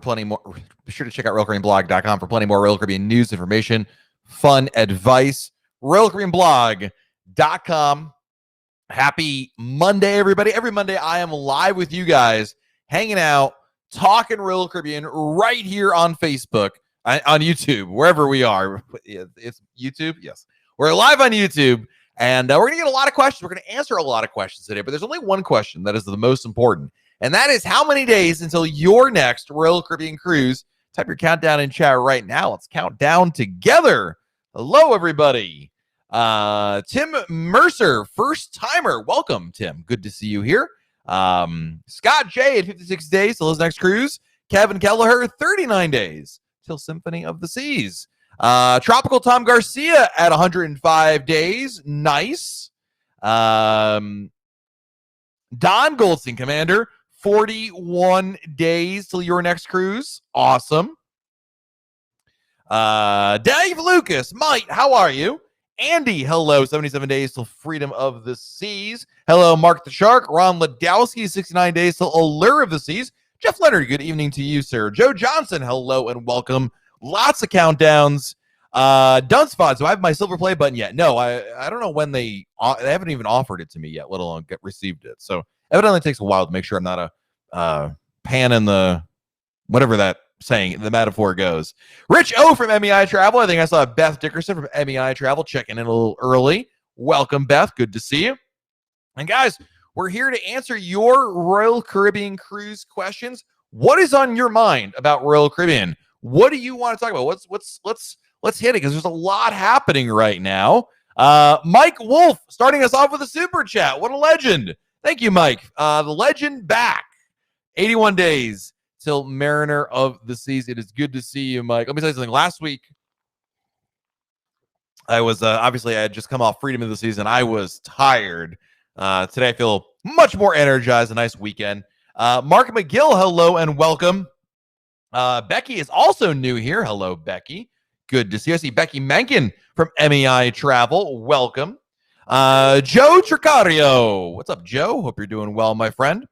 plenty more. Be sure to check out RoyalCaribbeanBlog.com for plenty more Royal Caribbean news, information, fun advice. RoyalCaribbeanBlog.com. Happy Monday, everybody. Every Monday, I am live with you guys, hanging out, talking Royal Caribbean right here on Facebook, on YouTube, wherever we are. It's YouTube. Yes. We're live on YouTube, and we're going to get a lot of questions. We're going to answer a lot of questions today, but there's only one question that is the most important, and that is how many days until your next Royal Caribbean cruise? Type your countdown in chat right now. Let's count down together. Hello, everybody. Tim Mercer, first timer. Welcome, Tim. Good to see you here. Scott J at 56 days till his next cruise. Kevin Kelleher, 39 days till Symphony of the Seas. Tropical Tom Garcia at 105 days. Nice. Don Goldstein, Commander, 41 days till your next cruise. Awesome. Dave Lucas, Mike, how are you? Andy, hello, 77 days till Freedom of the Seas. Hello, Mark the Shark. Ron Ladowski, 69 days till Allure of the Seas. Jeff Leonard, good evening to you, sir. Joe Johnson, hello and welcome. Lots of countdowns. Dunsfod, do I have my silver play button yet? No, I don't know when they haven't even offered it to me yet, let alone received it. So evidently it takes a while to make sure I'm not a pan in the whatever that saying the metaphor goes. Rich O from MEI Travel. I think I saw Beth Dickerson from MEI Travel checking in a little early. Welcome, Beth. Good to see you. And guys, we're here to answer your Royal Caribbean cruise questions. What is on your mind about Royal Caribbean? What do you want to talk about? Let's hit it because there's a lot happening right now. Mike Wolf starting us off with a super chat. What a legend. Thank you, Mike. The legend back. 81 days till Mariner of the Seas. It is good to see you, Mike. Let me tell you something. Last week, I was obviously I had just come off Freedom of the Seas and I was tired. Today I feel much more energized. A nice weekend. Mark McGill, hello and welcome. Becky is also new here. Hello, Becky. Good to see you. I see Becky Mencken from MEI Travel. Welcome. Joe Tricario. What's up, Joe? Hope you're doing well, my friend.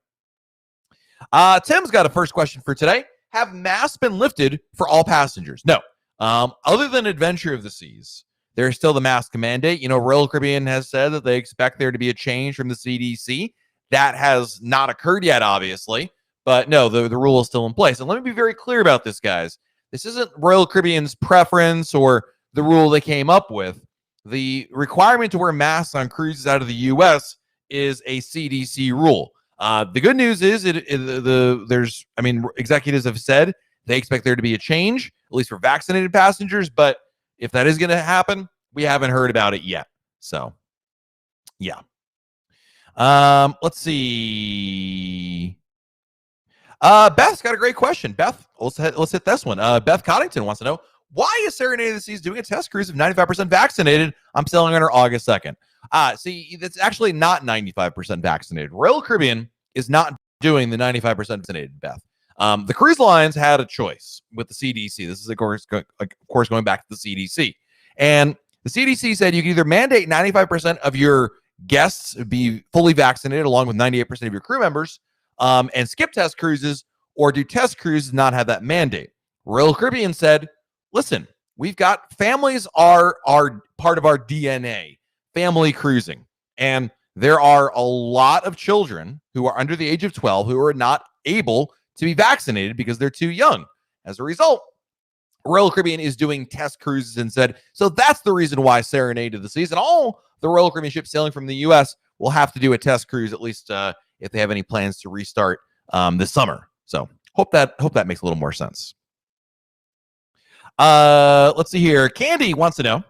Tim's got a first question for today. Have masks been lifted for all passengers? No. Other than Adventure of the Seas, there's still the mask mandate. You know, Royal Caribbean has said that they expect there to be a change from the CDC. That has not occurred yet, obviously. But no, the rule is still in place. And let me be very clear about this, guys. This isn't Royal Caribbean's preference or the rule they came up with. The requirement to wear masks on cruises out of the U.S. is a CDC rule. The good news is executives have said they expect there to be a change, at least for vaccinated passengers. But if that is going to happen, we haven't heard about it yet. So, yeah. Let's see. Beth's got a great question. Beth, let's hit this one. Beth Coddington wants to know, why is Serenade of the Seas doing a test cruise of 95% vaccinated? I'm sailing on her August 2nd. See, that's actually not 95% vaccinated. Royal Caribbean is not doing the 95% vaccinated, Beth. The cruise lines had a choice with the CDC. This is, of course, going back to the CDC. And the CDC said you can either mandate 95% of your guests be fully vaccinated along with 98% of your crew members and skip test cruises, or do test cruises not have that mandate. Royal Caribbean said, listen, we've got families are part of our DNA, family cruising. And there are a lot of children who are under the age of 12 who are not able to be vaccinated because they're too young. As a result, Royal Caribbean is doing test cruises and said, so that's the reason why Serenade of the Seas and all the Royal Caribbean ships sailing from the U.S. will have to do a test cruise, at least if they have any plans to restart this summer. So hope that makes a little more sense. Let's see here. Candy wants to know,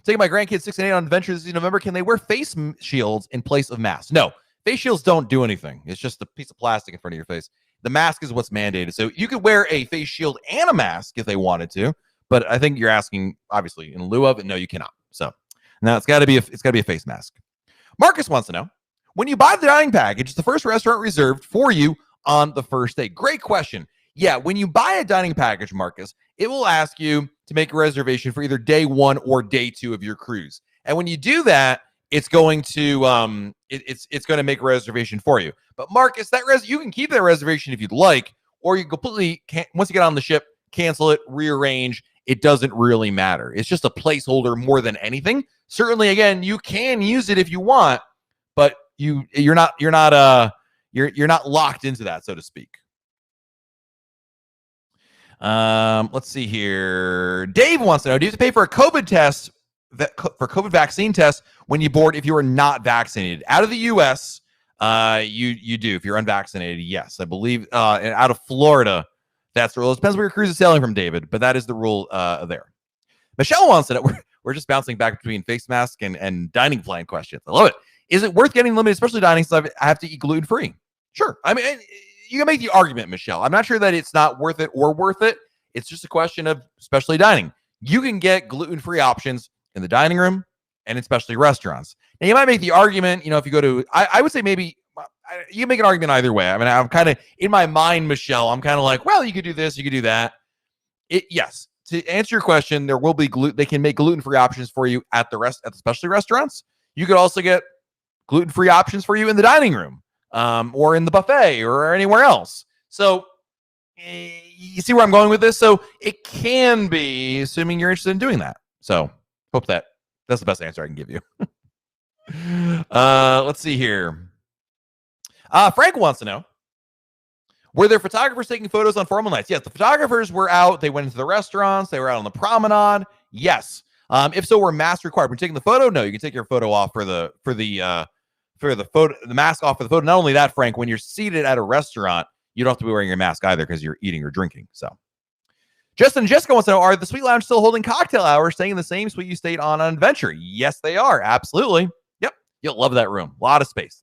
taking my grandkids 6 and 8 on adventures in November, can they wear face shields in place of masks? No, face shields don't do anything. It's just a piece of plastic in front of your face. The mask is what's mandated. So you could wear a face shield and a mask if they wanted to, but I think you're asking, obviously, in lieu of it. No, you cannot. So now it's got to be a face mask. Marcus wants to know, when you buy the dining package, is the first restaurant reserved for you on the first day? Great question. Yeah, when you buy a dining package, Marcus, it will ask you to make a reservation for either day 1 or day 2 of your cruise. And when you do that, it's going to it's going to make a reservation for you. But Marcus, you can keep that reservation if you'd like. or you completely can't, once you get on the ship, cancel it, rearrange. It doesn't really matter. It's just a placeholder more than anything. Certainly, again, you can use it if you want, but you're not locked into that, so to speak. Let's see here. Dave wants to know, do you have to pay for a COVID test, for COVID vaccine test when you board if you are not vaccinated? Out of the U.S., you do. If you're unvaccinated, yes. I believe out of Florida, that's the rule. It depends where your cruise is sailing from, David, but that is the rule there. Michelle wants to know, we're just bouncing back between face mask and dining plan questions. I love it. Is it worth getting limited, especially dining stuff? I have to eat gluten-free. Sure. I mean, you can make the argument, Michelle. I'm not sure that it's not worth it or worth it. It's just a question of specialty dining. You can get gluten-free options in the dining room and in specialty restaurants. Now, you might make the argument, if you go to, I would say maybe you can make an argument either way. I mean, I'm kind of, in my mind, Michelle, I'm kind of like, well, you could do this, you could do that. Yes. To answer your question, there will be they can make gluten-free options for you at the specialty restaurants. You could also get gluten-free options for you in the dining room, or in the buffet or anywhere else. So you see where I'm going with this? So it can be, assuming you're interested in doing that. So hope that's the best answer I can give you. Let's see here. Frank wants to know, were there photographers taking photos on formal nights? Yes, the photographers were out. They went into the restaurants. They were out on the promenade. Yes. If so, were masks required? When taking the photo, no, you can take your photo off for the mask off for the photo. Not only that, Frank, when you're seated at a restaurant, you don't have to be wearing your mask either because you're eating or drinking. So Justin and Jessica wants to know, are the Sweet Lounge still holding cocktail hours, staying in the same suite you stayed on Adventure? Yes, they are. Absolutely. Yep. You'll love that room. A lot of space.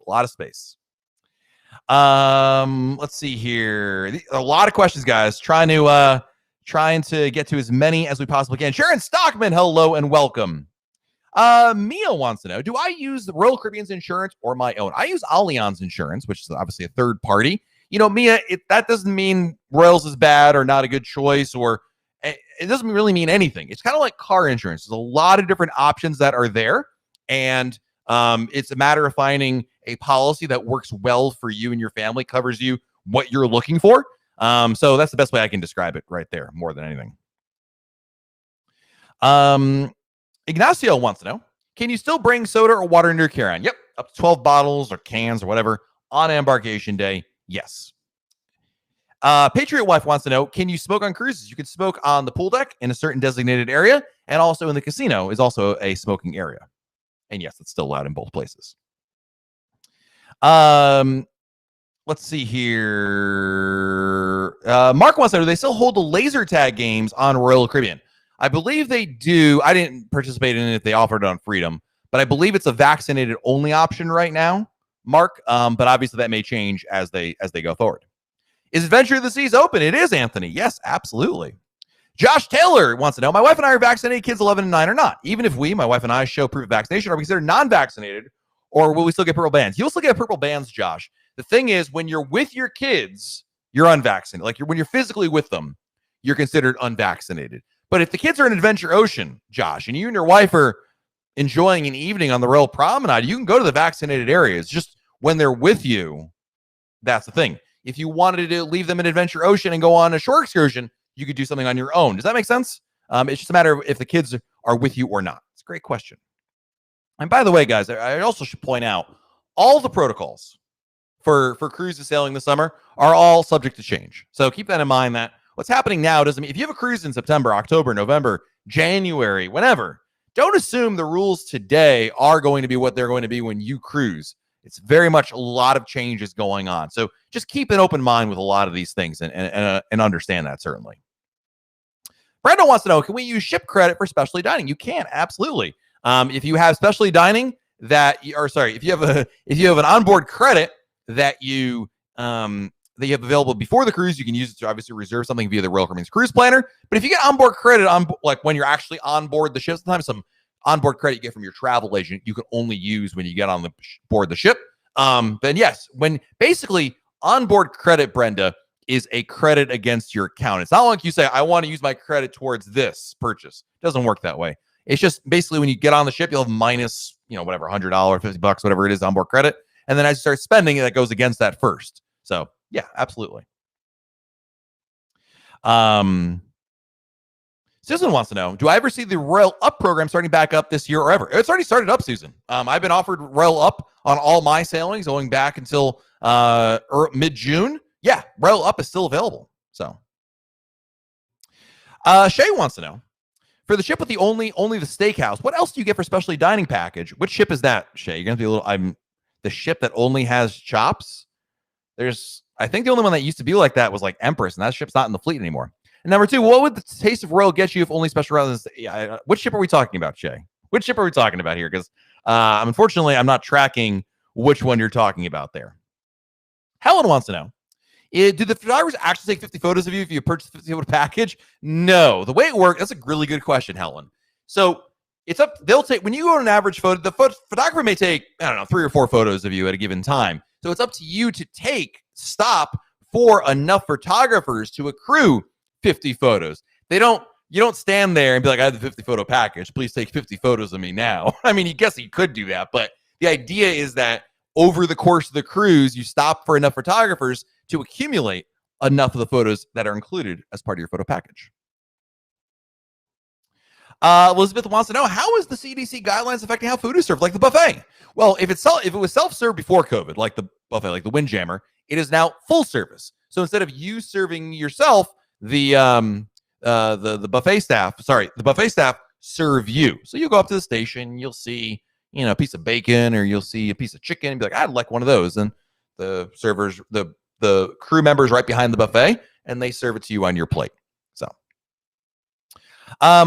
Let's see here. A lot of questions, guys. Trying to get to as many as we possibly can. Sharon Stockman, hello and welcome. Mia wants to know, do I use the Royal Caribbean's insurance or my own? I use Allianz Insurance, which is obviously a third party. Mia, that doesn't mean Royals is bad or not a good choice, or it doesn't really mean anything. It's kind of like car insurance. There's a lot of different options that are there, and it's a matter of finding a policy that works well for you and your family, covers you what you're looking for. So that's the best way I can describe it right there, more than anything. Ignacio wants to know, can you still bring soda or water into your carry-on? Yep, up to 12 bottles or cans or whatever on embarkation day. Yes. Patriot Wife wants to know, can you smoke on cruises? You can smoke on the pool deck in a certain designated area, and also in the casino is also a smoking area. And yes, it's still allowed in both places. Let's see here. Mark wants to know, do they still hold the laser tag games on Royal Caribbean? I believe they do. I didn't participate in it if they offered it on Freedom, but I believe it's a vaccinated only option right now, Mark. But obviously that may change as they go forward. Is Adventure of the Seas open? It is, Anthony. Yes, absolutely. Josh Taylor wants to know, my wife and I are vaccinated, kids 11 and 9 are not. Even if my wife and I show proof of vaccination, are we considered non-vaccinated, or will we still get purple bands? You'll still get purple bands, Josh. The thing is, when you're with your kids, you're unvaccinated. Like when you're physically with them, you're considered unvaccinated. But if the kids are in Adventure Ocean, Josh, and you and your wife are enjoying an evening on the Royal Promenade, you can go to the vaccinated areas. Just when they're with you, that's the thing. If you wanted to leave them in Adventure Ocean and go on a shore excursion, you could do something on your own. Does that make sense? It's just a matter of if the kids are with you or not. It's a great question. And by the way, guys, I also should point out all the protocols for cruises sailing this summer are all subject to change. So keep that in mind, that what's happening now doesn't mean if you have a cruise in September, October, November, January, whenever, don't assume the rules today are going to be what they're going to be when you cruise. It's very much a lot of changes going on. So just keep an open mind with a lot of these things and understand that, certainly. Brenda wants to know, can we use ship credit for specialty dining? You can, absolutely. If you have specialty dining if you have an onboard credit that you have available before the cruise, you can use it to obviously reserve something via the Royal Caribbean's Cruise Planner. But if you get onboard credit like when you're actually on board the ship, sometimes some onboard credit you get from your travel agent, you can only use when you get on board the ship. Then yes, when basically onboard credit, Brenda, is a credit against your account. It's not like you say, I want to use my credit towards this purchase. It doesn't work that way. It's just basically when you get on the ship, you'll have minus, whatever, $100, $50, whatever it is, onboard credit. And then as you start spending, that goes against that first. So yeah, absolutely. Susan wants to know, do I ever see the Royal Up program starting back up this year or ever? It's already started up, Susan. I've been offered Royal Up on all my sailings going back until mid-June. Yeah, Royal Up is still available. So Shay wants to know, for the ship with the only the steakhouse, what else do you get for specialty dining package? Which ship is that, Shay? You're going to be a little, the ship that only has chops? I think the only one that used to be like that was like Empress, and that ship's not in the fleet anymore. And number two, what would the taste of Royal get you if only special rather than which ship are we talking about, Shay? Which ship are we talking about here? Because unfortunately, I'm not tracking which one you're talking about there. Helen wants to know, do the photographers actually take 50 photos of you if you purchase a 50 photo package? No. The way it works, that's a really good question, Helen. So it's up, they'll take, when you go on an average photo, the photographer may take, 3 or 4 photos of you at a given time. So it's up to you to stop for enough photographers to accrue 50 photos. You don't stand there and be like, I have the 50 photo package. Please take 50 photos of me now. I mean, you guess you could do that, but the idea is that over the course of the cruise, you stop for enough photographers to accumulate enough of the photos that are included as part of your photo package. Elizabeth wants to know, how is the CDC guidelines affecting how food is served, like the buffet? Well, if it was self-served before COVID, like the buffet, like the Windjammer, it is now full service. So instead of you serving yourself, the buffet staff serve you. So you go up to the station, you'll see, a piece of bacon, or you'll see a piece of chicken, and be like, I'd like one of those. And the servers, the crew members right behind the buffet, and they serve it to you on your plate. So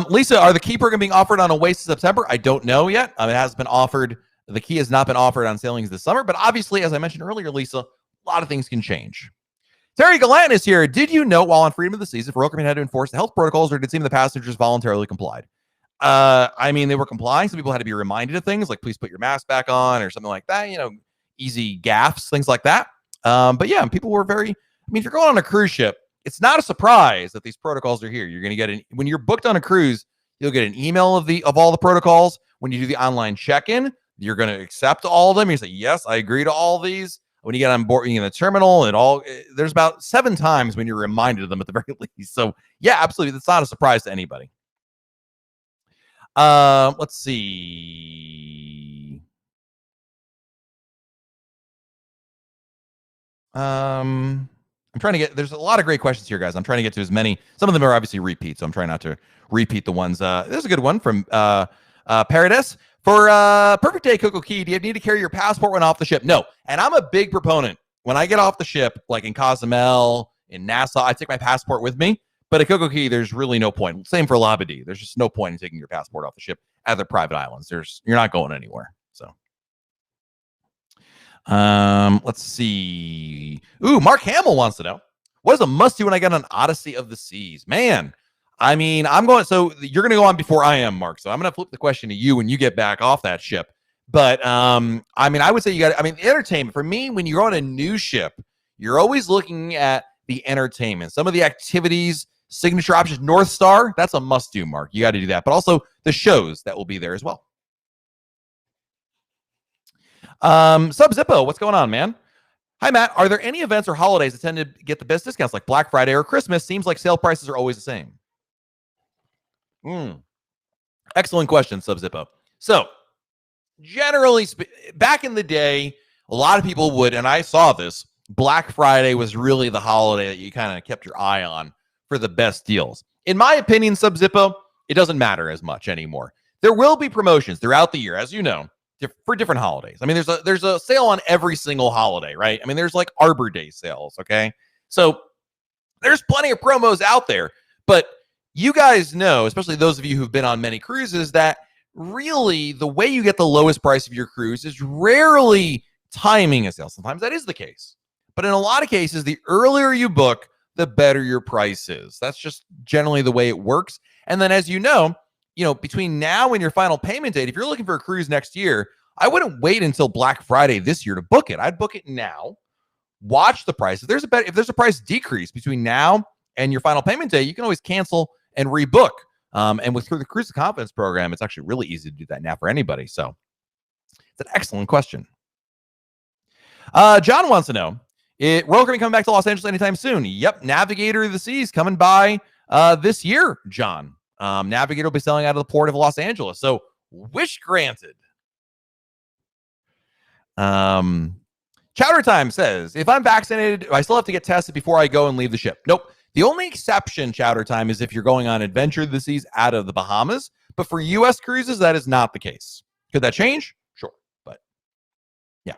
Lisa, are the key program being offered on Oasis September? I don't know yet. It has been offered. The key has not been offered on sailings this summer, but obviously, as I mentioned earlier, Lisa, a lot of things can change. Terry Gallant is here. Did you know while on Freedom of the Seas, if Royal Caribbean had to enforce the health protocols, or did it seem the passengers voluntarily complied? They were complying. Some people had to be reminded of things like, please put your mask back on or something like that, easy gaffes, things like that. But yeah, people were if you're going on a cruise ship, it's not a surprise that these protocols are here. You're going to get when you're booked on a cruise, you'll get an email of all the protocols. When you do the online check-in, you're going to accept all of them. You say, yes, I agree to all these. When you get on board in the terminal, there's about 7 times when you're reminded of them at the very least. So yeah, absolutely. That's not a surprise to anybody. Let's see. I'm trying to there's a lot of great questions here, guys. I'm trying to get to as many. Some of them are obviously repeats, so I'm trying not to repeat the ones. There's a good one from Paradise. For perfect day, Coco Key, do you need to carry your passport when off the ship? No. And I'm a big proponent. When I get off the ship, like in Cozumel, in Nassau, I take my passport with me. But at Coco Key, there's really no point. Same for Labadee. There's just no point in taking your passport off the ship at the private islands. You're not going anywhere. So, let's see. Ooh, Mark Hamill wants to know, what is a must-do when I get on Odyssey of the Seas? Man, I'm going. So you're going to go on before I am, Mark. So I'm going to flip the question to you when you get back off that ship. But I would say you got. Entertainment for me. When you're on a new ship, you're always looking at the entertainment. Some of the activities, signature options, North Star. That's a must-do, Mark. You got to do that. But also the shows that will be there as well. Sub Zippo, what's going on, man? Hi, Matt. Are there any events or holidays that tend to get the best discounts, like Black Friday or Christmas? Seems like sale prices are always the same. Excellent question, Sub Zippo. So, generally, back in the day, a lot of people would, and I saw this, Black Friday was really the holiday that you kind of kept your eye on for the best deals. In my opinion, Sub Zippo, it doesn't matter as much anymore. There will be promotions throughout the year, as you know, for different holidays. There's a sale on every single holiday, right? There's like Arbor Day sales, okay? So there's plenty of promos out there, but you guys know, especially those of you who've been on many cruises, that really the way you get the lowest price of your cruise is rarely timing a sale. Sometimes that is the case, but in a lot of cases, the earlier you book, the better your price is. That's just generally the way it works. And then, as you know, between now and your final payment date, if you're looking for a cruise next year, I wouldn't wait until Black Friday this year to book it. I'd book it now, watch the price. If there's a price decrease between now and your final payment date, you can always cancel and rebook. And through the Cruise of Confidence program, it's actually really easy to do that now for anybody. So it's an excellent question. John wants to know, Royal Caribbean coming back to Los Angeles anytime soon. Yep, Navigator of the Seas coming by this year, John. Navigator will be selling out of the port of Los Angeles. So wish granted. Chowder Time says, if I'm vaccinated, I still have to get tested before I go and leave the ship. Nope. The only exception, Chowder Time, is if you're going on Adventure of the Seas out of the Bahamas. But for U.S. cruises, that is not the case. Could that change? Sure. But yeah.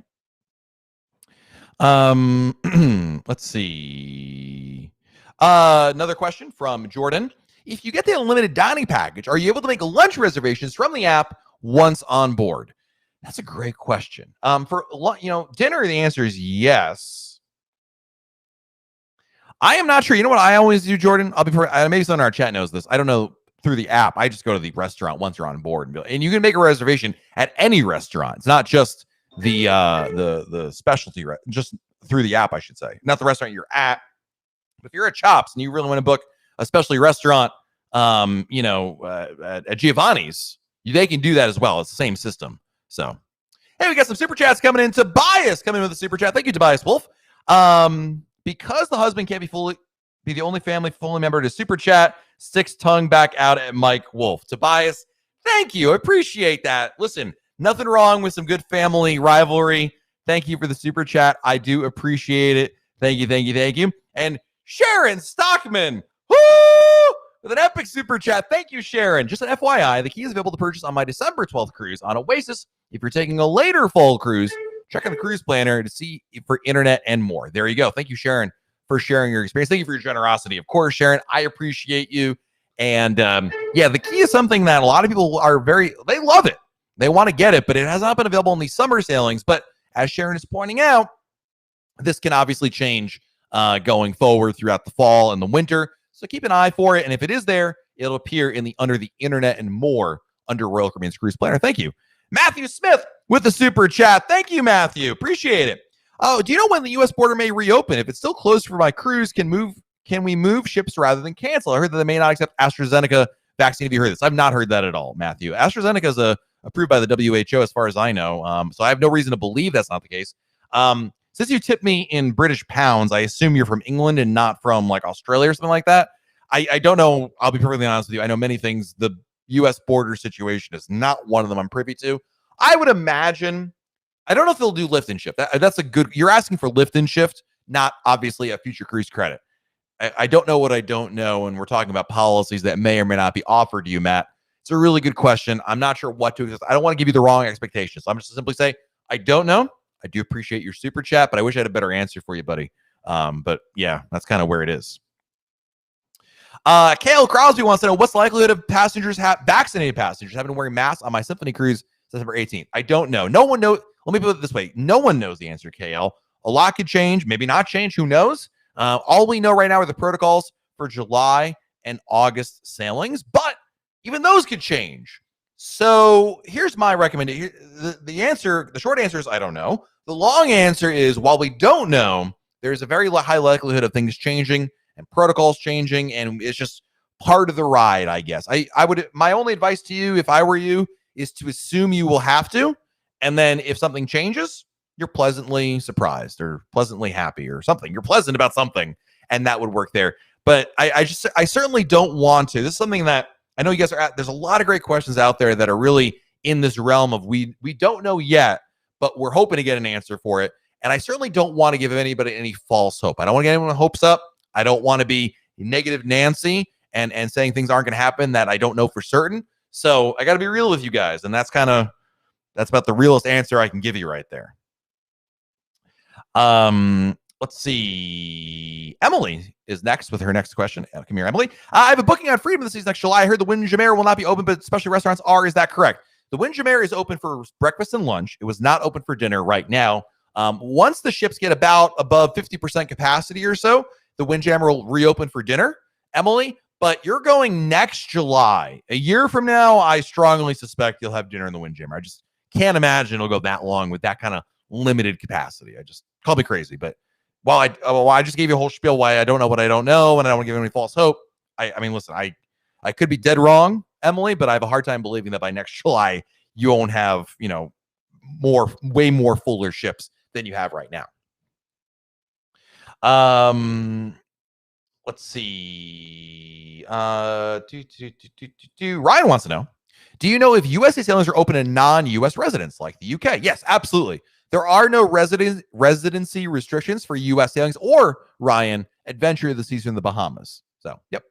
Let's see. Another question from Jordan. If you get the unlimited dining package, are you able to make lunch reservations from the app once on board? That's a great question. For dinner, the answer is yes. I am not sure. You know what I always do, Jordan? Maybe someone in our chat knows this. I don't know through the app. I just go to the restaurant once you're on board, and you can make a reservation at any restaurant. It's not just the specialty, just through the app, I should say, not the restaurant you're at. But if you're at Chops and you really want to book a specialty restaurant, at Giovanni's, they can do that as well. It's the same system. So, hey, we got some super chats coming in. Tobias coming in with a super chat. Thank you, Tobias Wolf. Because the husband can't be the only family fully member to super chat, sticks tongue back out at Mike Wolf. Tobias, thank you. I appreciate that. Listen, nothing wrong with some good family rivalry. Thank you for the super chat. I do appreciate it. Thank you. And Sharon Stockman, woo! With an epic super chat. Thank you, Sharon. Just an FYI, the key is available to purchase on my December 12th cruise on Oasis. If you're taking a later fall cruise, check out the cruise planner to see for internet and more. There you go. Thank you, Sharon, for sharing your experience. Thank you for your generosity. Of course, Sharon, I appreciate you. And the key is something that a lot of people they love it. They want to get it, but it has not been available in these summer sailings. But as Sharon is pointing out, this can obviously change going forward throughout the fall and the winter. So keep an eye for it. And if it is there, it'll appear in the under the internet and more under Royal Caribbean's Cruise Planner. Thank you. Matthew Smith with the super chat. Thank you, Matthew. Appreciate it. Oh, do you know when the U.S. border may reopen? If it's still closed for my cruise, can we move ships rather than cancel? I heard that they may not accept AstraZeneca vaccine. Have you heard this? I've not heard that at all, Matthew. AstraZeneca is approved by the WHO as far as I know. So I have no reason to believe that's not the case. Since you tipped me in British pounds, I assume you're from England and not from like Australia or something like that. I don't know. I'll be perfectly honest with you. I know many things. The U.S. border situation is not one of them I'm privy to. I would imagine, I don't know if they'll do lift and shift. That's a good, you're asking for lift and shift, not obviously a future cruise credit. I don't know what I don't know. And we're talking about policies that may or may not be offered to you, Matt. It's a really good question. I'm not sure what to expect. I don't want to give you the wrong expectations. So I'm just simply say, I don't know. I do appreciate your super chat, but I wish I had a better answer for you, buddy. But yeah, that's kind of where it is. Kale Crosby wants to know what's the likelihood of vaccinated passengers having to wear masks on my Symphony cruise September 18th. I don't know. No one knows. Let me put it this way. No one knows the answer, KL. A lot could change, maybe not change. Who knows? All we know right now are the protocols for July and August sailings, but even those could change. So here's my recommendation. The short answer is I don't know. The long answer is while we don't know, there's a very high likelihood of things changing and protocols changing, and it's just part of the ride, I guess. My only advice to you, if I were you, is to assume you will have to, and then if something changes, you're pleasantly surprised or pleasantly happy or something. You're pleasant about something, and that would work there. But I certainly don't want to. This is something that I know you guys are at. There's a lot of great questions out there that are really in this realm of we don't know yet, but we're hoping to get an answer for it. And I certainly don't want to give anybody any false hope. I don't want to get anyone hopes up. I don't want to be negative Nancy and saying things aren't going to happen that I don't know for certain. So I got to be real with you guys. And that's about the realest answer I can give you right there. Let's see. Emily is next with her next question. Come here, Emily. I have a booking on Freedom this season next July. I heard the Windjammer will not be open, but specialty restaurants are. Is that correct? The Windjammer is open for breakfast and lunch. It was not open for dinner right now. Once the ships get about above 50% capacity or so, the Windjammer will reopen for dinner, Emily. But you're going next July. A year from now, I strongly suspect you'll have dinner in the Windjammer. I just can't imagine it'll go that long with that kind of limited capacity. Call me crazy, but while I just gave you a whole spiel why I don't know what I don't know, and I don't want to give any false hope. I mean, listen, I could be dead wrong, Emily, but I have a hard time believing that by next July you won't have way more fuller ships than you have right now. Let's see. Ryan wants to know, do you know if USA sailings are open to non-US residents like the UK? Yes, absolutely. There are no residency restrictions for US sailings or, Ryan, adventure of the season in the Bahamas. So, yep.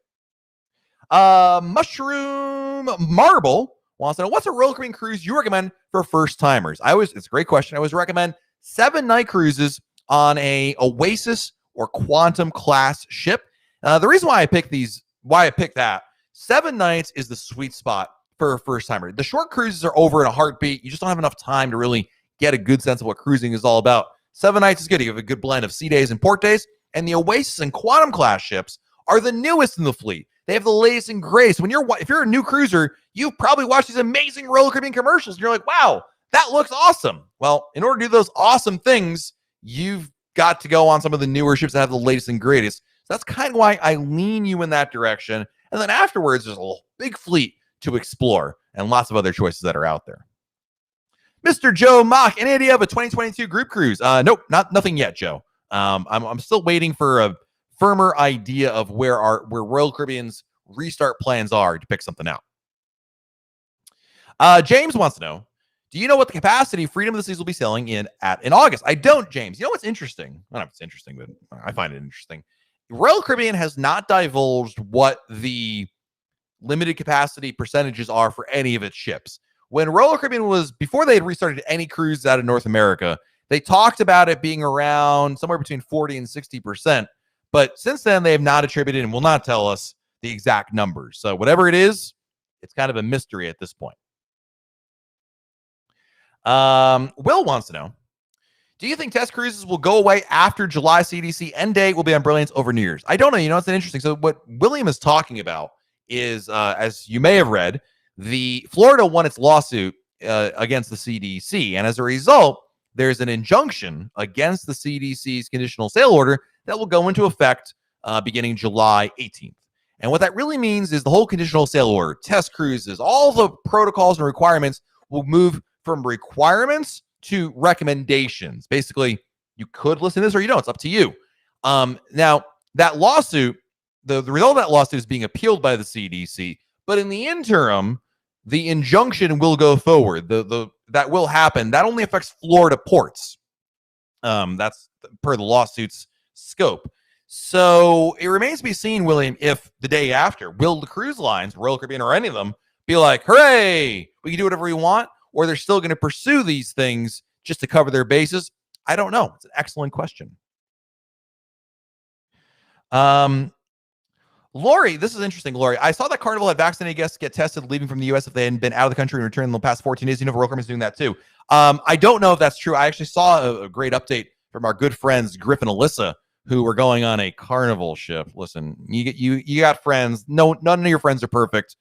Mushroom Marble wants to know, what's a Royal Caribbean cruise you recommend for first timers? It's a great question. I always recommend 7-night cruises on a Oasis or Quantum class ship. The reason why I picked that, 7 nights is the sweet spot for a first timer. The short cruises are over in a heartbeat. You just don't have enough time to really get a good sense of what cruising is all about. 7 nights is good. You have a good blend of sea days and port days. And the Oasis and Quantum class ships are the newest in the fleet. They have the latest and greatest. If you're a new cruiser, you've probably watched these amazing Royal Caribbean commercials. And you're like, wow, that looks awesome. Well, in order to do those awesome things, you've got to go on some of the newer ships that have the latest and greatest. So that's kind of why I lean you in that direction. And then afterwards, there's a big fleet to explore and lots of other choices that are out there. Mr. Joe Mock, any idea of a 2022 group cruise? Nope, nothing yet, Joe. I'm still waiting for a firmer idea of where Royal Caribbean's restart plans are to pick something out. James wants to know, do you know what the capacity Freedom of the Seas will be sailing in August? I don't, James. You know what's interesting? I don't know if it's interesting, but I find it interesting. Royal Caribbean has not divulged what the limited capacity percentages are for any of its ships. When Royal Caribbean before they had restarted any cruises out of North America, they talked about it being around somewhere between 40 and 60%. But since then, they have not attributed and will not tell us the exact numbers. So whatever it is, it's kind of a mystery at this point. Will wants to know, do you think test cruises will go away after July CDC end date will be on Brilliance over New Year's? I don't know. You know, it's interesting. So what William is talking about is, as you may have read, the Florida won its lawsuit against the CDC. And as a result, there's an injunction against the CDC's conditional sail order that will go into effect beginning July 18th. And what that really means is the whole conditional sail order, test cruises, all the protocols and requirements will move from requirements to recommendations. Basically, you could listen to this or you don't. It's up to you. Now, that lawsuit, the result of that lawsuit is being appealed by the CDC. But in the interim, the injunction will go forward. That will happen. That only affects Florida ports. That's per the lawsuit's scope. So it remains to be seen, William, if the day after, will the cruise lines, Royal Caribbean or any of them, be like, hooray, we can do whatever we want, or they're still going to pursue these things just to cover their bases? I don't know. It's an excellent question. Lori, this is interesting, Lori. I saw that Carnival had vaccinated guests get tested leaving from the U.S. if they hadn't been out of the country and returned in the past 14 days. You know, Royal Caribbean is doing that too. I don't know if that's true. I actually saw a great update from our good friends, Griff and Alyssa, who were going on a Carnival ship. Listen, you got friends. No, none of your friends are perfect.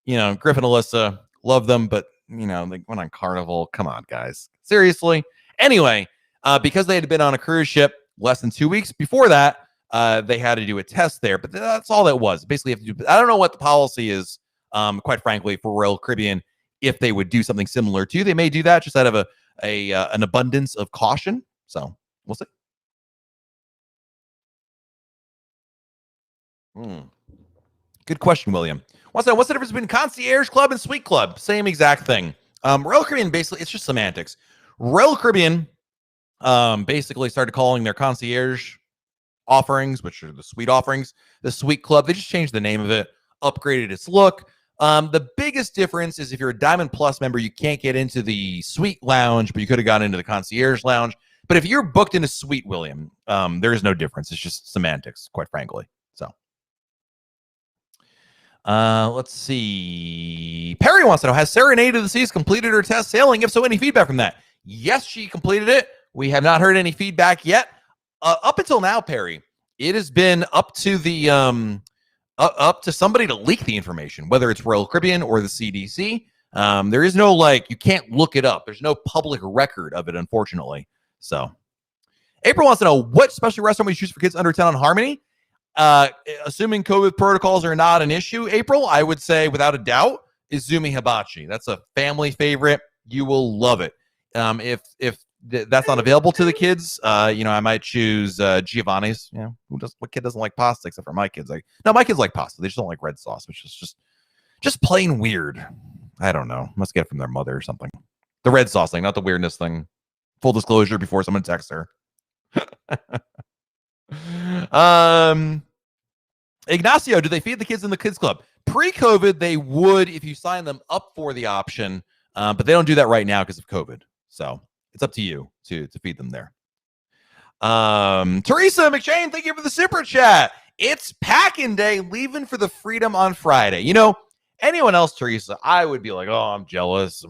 You know, Griff and Alyssa, love them, but you know, they went on Carnival. Come on, guys. Seriously. Anyway, because they had been on a cruise ship less than 2 weeks before that, they had to do a test there, but that's all that was. Basically, you have to do. I don't know what the policy is, quite frankly, for Royal Caribbean. If they would do something similar to, they may do that just out of an abundance of caution. So we'll see. Good question, William. What's the difference between Concierge Club and Suite Club? Same exact thing. Royal Caribbean, basically, it's just semantics. Royal Caribbean basically started calling their concierge offerings, which are the suite offerings, the Suite Club. They just changed the name of it, upgraded its look. The biggest difference is if you're a Diamond Plus member, you can't get into the Suite Lounge, but you could have gotten into the Concierge Lounge. But if you're booked in a suite, William, there is no difference. It's just semantics, quite frankly. So let's see. Perry wants to know, has Serenade of the Seas completed her test sailing? If so, any feedback from that? Yes, she completed it. We have not heard any feedback yet. Up until now, Perry, it has been up to the up to somebody to leak the information, whether it's Royal Caribbean or the CDC. There is no, you can't look it up. There's no public record of it, unfortunately. So April wants to know, what special restaurant we choose for kids under 10 on Harmony? Assuming COVID protocols are not an issue, April, I would say without a doubt Izumi Hibachi. That's a family favorite. You will love it. If that's not available to the kids, I might choose Giovanni's. What kid doesn't like pasta except for my kids? Like, no, my kids like pasta. They just don't like red sauce, which is just plain weird. I don't know. Must get it from their mother or something. The red sauce thing, not the weirdness thing. Full disclosure before someone texts her. Ignacio, do they feed the kids in the kids club? Pre-COVID, they would if you sign them up for the option, but they don't do that right now because of COVID. So it's up to you to feed them there. Teresa McShane, thank you for the super chat. It's packing day, leaving for the Freedom on Friday. Anyone else, Teresa, I would be like, oh, I'm jealous,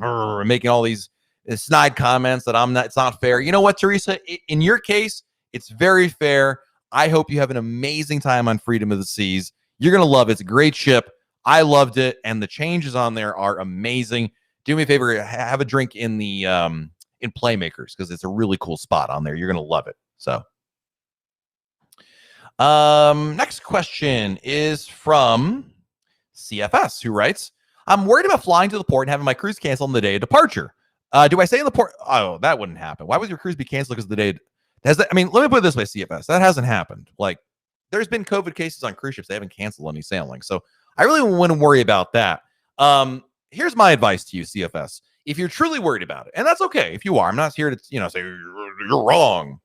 making all these snide comments that it's not fair. You know what, Teresa? In your case, it's very fair. I hope you have an amazing time on Freedom of the Seas. You're going to love it. It's a great ship. I loved it, and the changes on there are amazing. Do me a favor, have a drink in the in Playmakers because it's a really cool spot on there. You're going to love it. So, next question is from CFS, who writes, I'm worried about flying to the port and having my cruise canceled on the day of departure. Do I stay in the port? Oh, that wouldn't happen. Why would your cruise be canceled because of the day? Let me put it this way, CFS. That hasn't happened. Like, there's been COVID cases on cruise ships. They haven't canceled any sailing. So I really wouldn't worry about that. Here's my advice to you, CFS. If you're truly worried about it, and that's okay if you are, I'm not here to, say you're wrong.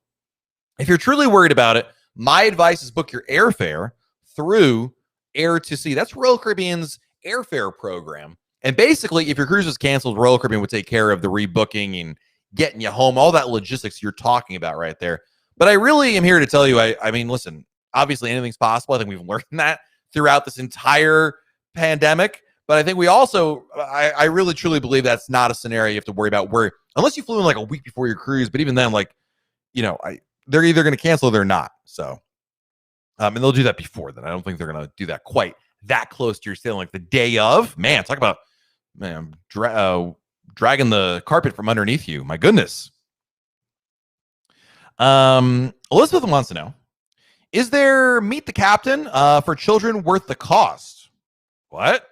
If you're truly worried about it, my advice is book your airfare through Air to Sea. That's Royal Caribbean's airfare program. And basically, if your cruise is canceled, Royal Caribbean would take care of the rebooking and getting you home, all that logistics you're talking about right there. But I really am here to tell you, I mean, listen, obviously anything's possible. I think we've learned that throughout this entire pandemic. But I think we also, I really truly believe that's not a scenario you have to worry about where, unless you flew in like a week before your cruise. But even then, like, they're either going to cancel or they're not. So, and they'll do that before then. I don't think they're going to do that quite that close to your sailing, like the day of. Man, talk about, dragging the carpet from underneath you. My goodness. Elizabeth wants to know, is there Meet the Captain for children worth the cost? What?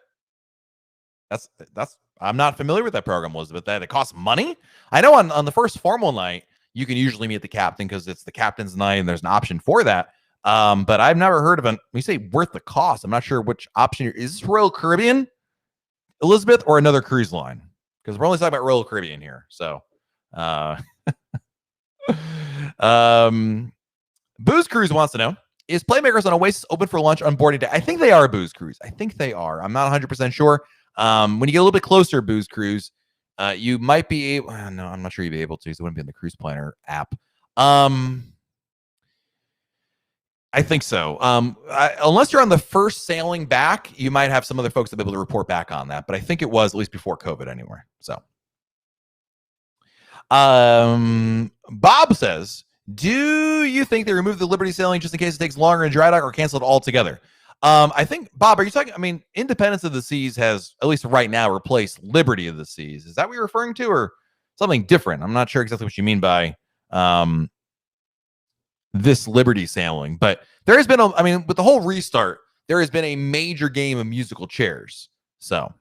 That's I'm not familiar with that program, Elizabeth. That it costs money? I know on the first formal night, you can usually meet the captain because it's the captain's night and there's an option for that. But I've never heard of when you say worth the cost, I'm not sure which option is this Royal Caribbean, Elizabeth, or another cruise line? Because we're only talking about Royal Caribbean here. So Booze Cruise wants to know, is Playmakers on Oasis open for lunch on boarding day? I think they are, Booze Cruise. I think they are. I'm not 100% sure. When you get a little bit closer, Booze Cruise, you might be able. No, I'm not sure you'd be able to. So it wouldn't be in the Cruise Planner app. I think so. Unless you're on the first sailing back, you might have some other folks that be able to report back on that. But I think it was at least before COVID anyway. So, Bob says, do you think they remove the Liberty sailing just in case it takes longer in dry dock or cancel it altogether? I think, Bob, are you talking? I mean, Independence of the Seas has, at least right now, replaced Liberty of the Seas. Is that what you're referring to, or something different? I'm not sure exactly what you mean by this Liberty sailing, but there has been with the whole restart, there has been a major game of musical chairs. So,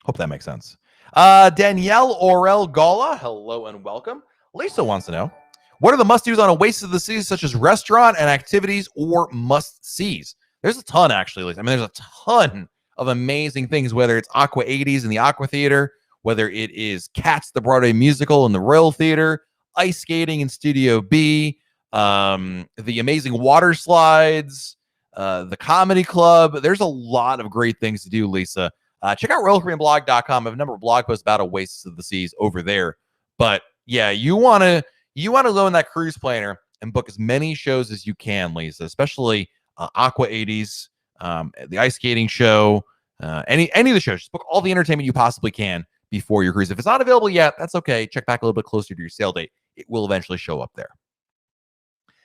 hope that makes sense. Danielle Orel Gala, hello and welcome. Lisa wants to know, what are the must-dos on Oasis of the Seas, such as restaurant and activities or must-sees? There's a ton, actually. Lisa. I mean, there's a ton of amazing things, whether it's Aqua 80s in the Aqua Theater, whether it is Cats, the Broadway musical in the Royal Theater, ice skating in Studio B, the amazing water slides, the comedy club. There's a lot of great things to do, Lisa. Check out RoyalCaribbeanBlog.com. I have a number of blog posts about Oasis of the Seas over there. But yeah, you want to go in that cruise planner and book as many shows as you can, Lisa, especially Aqua 80s, the ice skating show, any of the shows. Just book all the entertainment you possibly can before your cruise. If it's not available yet, that's okay. Check back a little bit closer to your sail date. It will eventually show up there.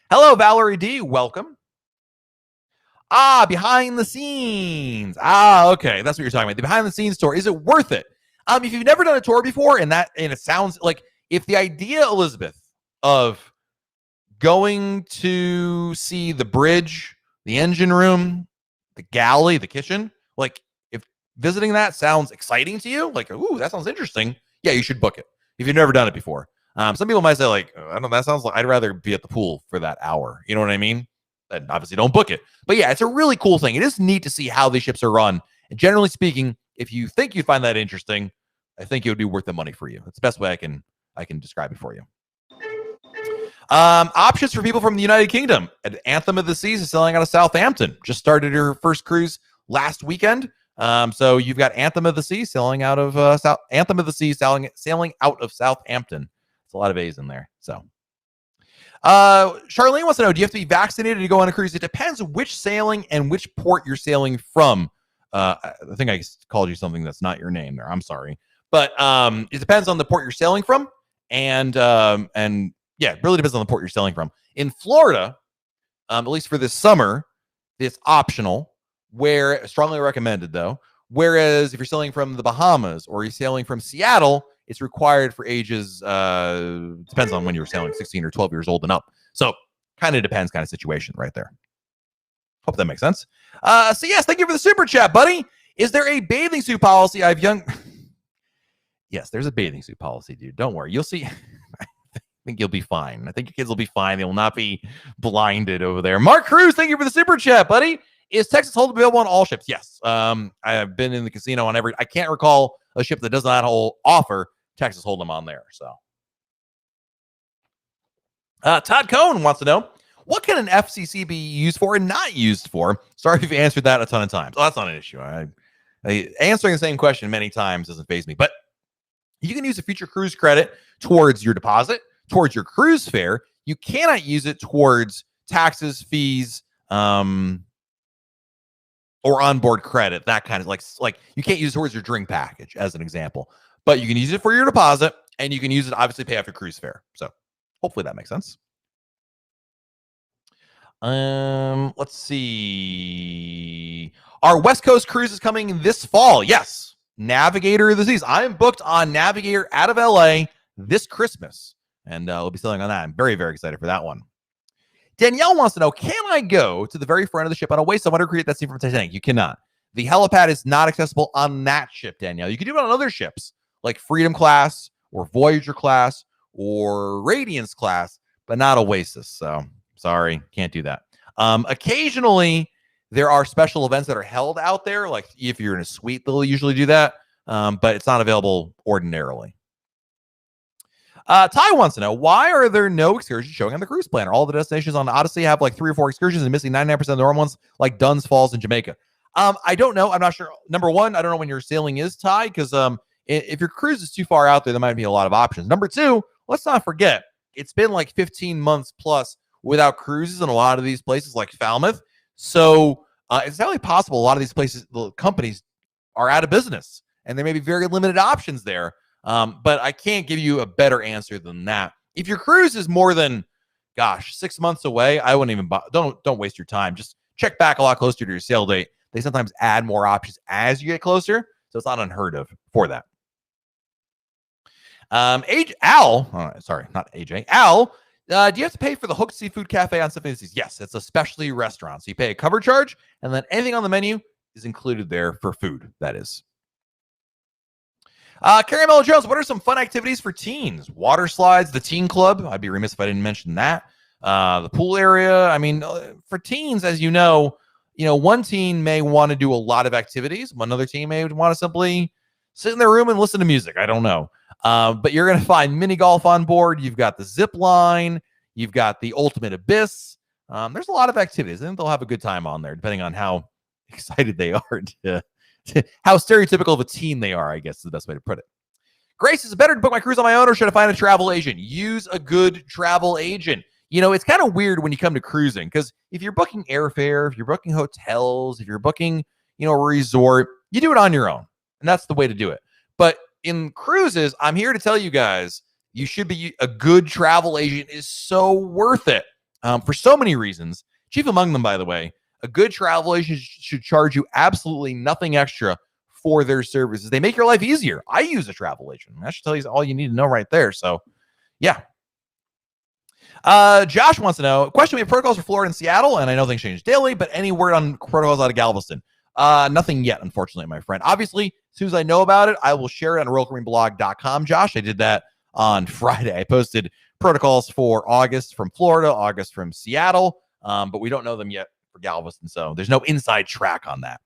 Hello, Valerie D. Welcome. Behind the scenes. Okay. That's what you're talking about. The behind the scenes tour. Is it worth it? If you've never done a tour before and it sounds like, if the idea, Elizabeth, of going to see the bridge, the engine room, the galley, the kitchen, like if visiting that sounds exciting to you, like, ooh, that sounds interesting, yeah, you should book it if you've never done it before. Some people might say, like, I don't know, that sounds like I'd rather be at the pool for that hour. You know what I mean? And obviously don't book it. But yeah, it's a really cool thing. It is neat to see how these ships are run. And generally speaking, if you think you'd find that interesting, I think it would be worth the money for you. That's the best way I can describe it for you. Options for people from the United Kingdom. Anthem of the Seas is sailing out of Southampton. Just started her first cruise last weekend. So you've got Anthem of the Seas sailing out of Anthem of the Seas sailing out of Southampton. It's a lot of A's in there. So Charlene wants to know, do you have to be vaccinated to go on a cruise? It depends which sailing and which port you're sailing from. I think I called you something that's not your name there. I'm sorry. But it depends on the port you're sailing from. And yeah, it really depends on the port you're sailing from. In Florida, at least for this summer, it's optional, where strongly recommended though. Whereas if you're sailing from the Bahamas or you're sailing from Seattle, it's required for ages, depends on when you're sailing, 16 or 12 years old and up. So kind of depends kind of situation right there. Hope that makes sense. So yes, thank you for the super chat, buddy. Is there a bathing suit policy? Yes, there's a bathing suit policy, dude. Don't worry. You'll see. I think you'll be fine. I think your kids will be fine. They will not be blinded over there. Mark Cruz, thank you for the super chat, buddy. Is Texas Hold'em available on all ships? Yes. I have been in the casino on every. I can't recall a ship that does not offer Texas Hold'em on there. So, Todd Cohn wants to know, what can an FCC be used for and not used for? Sorry if you answered that a ton of times. Oh, that's not an issue. Answering the same question many times doesn't faze me. But you can use a future cruise credit towards your deposit, towards your cruise fare. You cannot use it towards taxes, fees, or onboard credit, that kind of like you can't use it towards your drink package as an example, but you can use it for your deposit and you can use it obviously pay off your cruise fare. So hopefully that makes sense. Let's see. Our West Coast cruise is coming this fall. Yes. Navigator of the Seas. I am booked on Navigator out of LA this Christmas, and we'll be sailing on that. I'm very, very excited for that one. Danielle wants to know, can I go to the very front of the ship on a waist? I want to recreate that scene from Titanic. You cannot. The helipad is not accessible on that ship, Danielle. You can do it on other ships, like Freedom class or Voyager class or Radiance class, but not Oasis. So sorry, can't do that. Occasionally, there are special events that are held out there. Like if you're in a suite, they'll usually do that, but it's not available ordinarily. Ty wants to know, why are there no excursions showing on the cruise planner? All the destinations on Odyssey have like 3 or 4 excursions and missing 99% of the normal ones, like Dunn's Falls and Jamaica. I don't know. I'm not sure. Number one, I don't know when your sailing is, Ty, because if your cruise is too far out there might be a lot of options. Number two, let's not forget, it's been like 15 months plus without cruises in a lot of these places like Falmouth. So it's entirely possible a lot of these places, the companies are out of business and there may be very limited options there. But I can't give you a better answer than that. If your cruise is more than, 6 months away, I wouldn't even don't waste your time. Just check back a lot closer to your sail date. They sometimes add more options as you get closer, so it's not unheard of for that. Al, not AJ. Al, do you have to pay for the Hooked Seafood Cafe on Symphony of the Seas? Yes, it's a specialty restaurant, so you pay a cover charge, and then anything on the menu is included there for food. That is. Carrie Mello Jones, what are some fun activities for teens? Water slides, the teen club. I'd be remiss if I didn't mention that. The pool area. I mean, for teens, as you know, one teen may want to do a lot of activities. One other teen may want to simply sit in their room and listen to music. I don't know. But you're going to find mini golf on board. You've got the zip line. You've got the ultimate abyss. There's a lot of activities. I think they'll have a good time on there, depending on how excited they are how stereotypical of a teen they are, I guess is the best way to put it. Grace, is it better to book my cruise on my own or should I find a travel agent? Use a good travel agent. It's kind of weird when you come to cruising because if you're booking airfare, if you're booking hotels, if you're booking, a resort, you do it on your own. And that's the way to do it. But in cruises, I'm here to tell you guys, you should be a good travel agent is so worth it for so many reasons. Chief among them, by the way, a good travel agent should charge you absolutely nothing extra for their services. They make your life easier. I use a travel agent. I should tell you all you need to know right there. So, yeah. Josh wants to know, question, we have protocols for Florida and Seattle, and I know things change daily, but any word on protocols out of Galveston? Nothing yet, unfortunately, my friend. Obviously, as soon as I know about it, I will share it on RoyalCaribbeanBlog.com, Josh. I did that on Friday. I posted protocols for August from Florida, August from Seattle, but we don't know them yet for Galveston, so there's no inside track on that.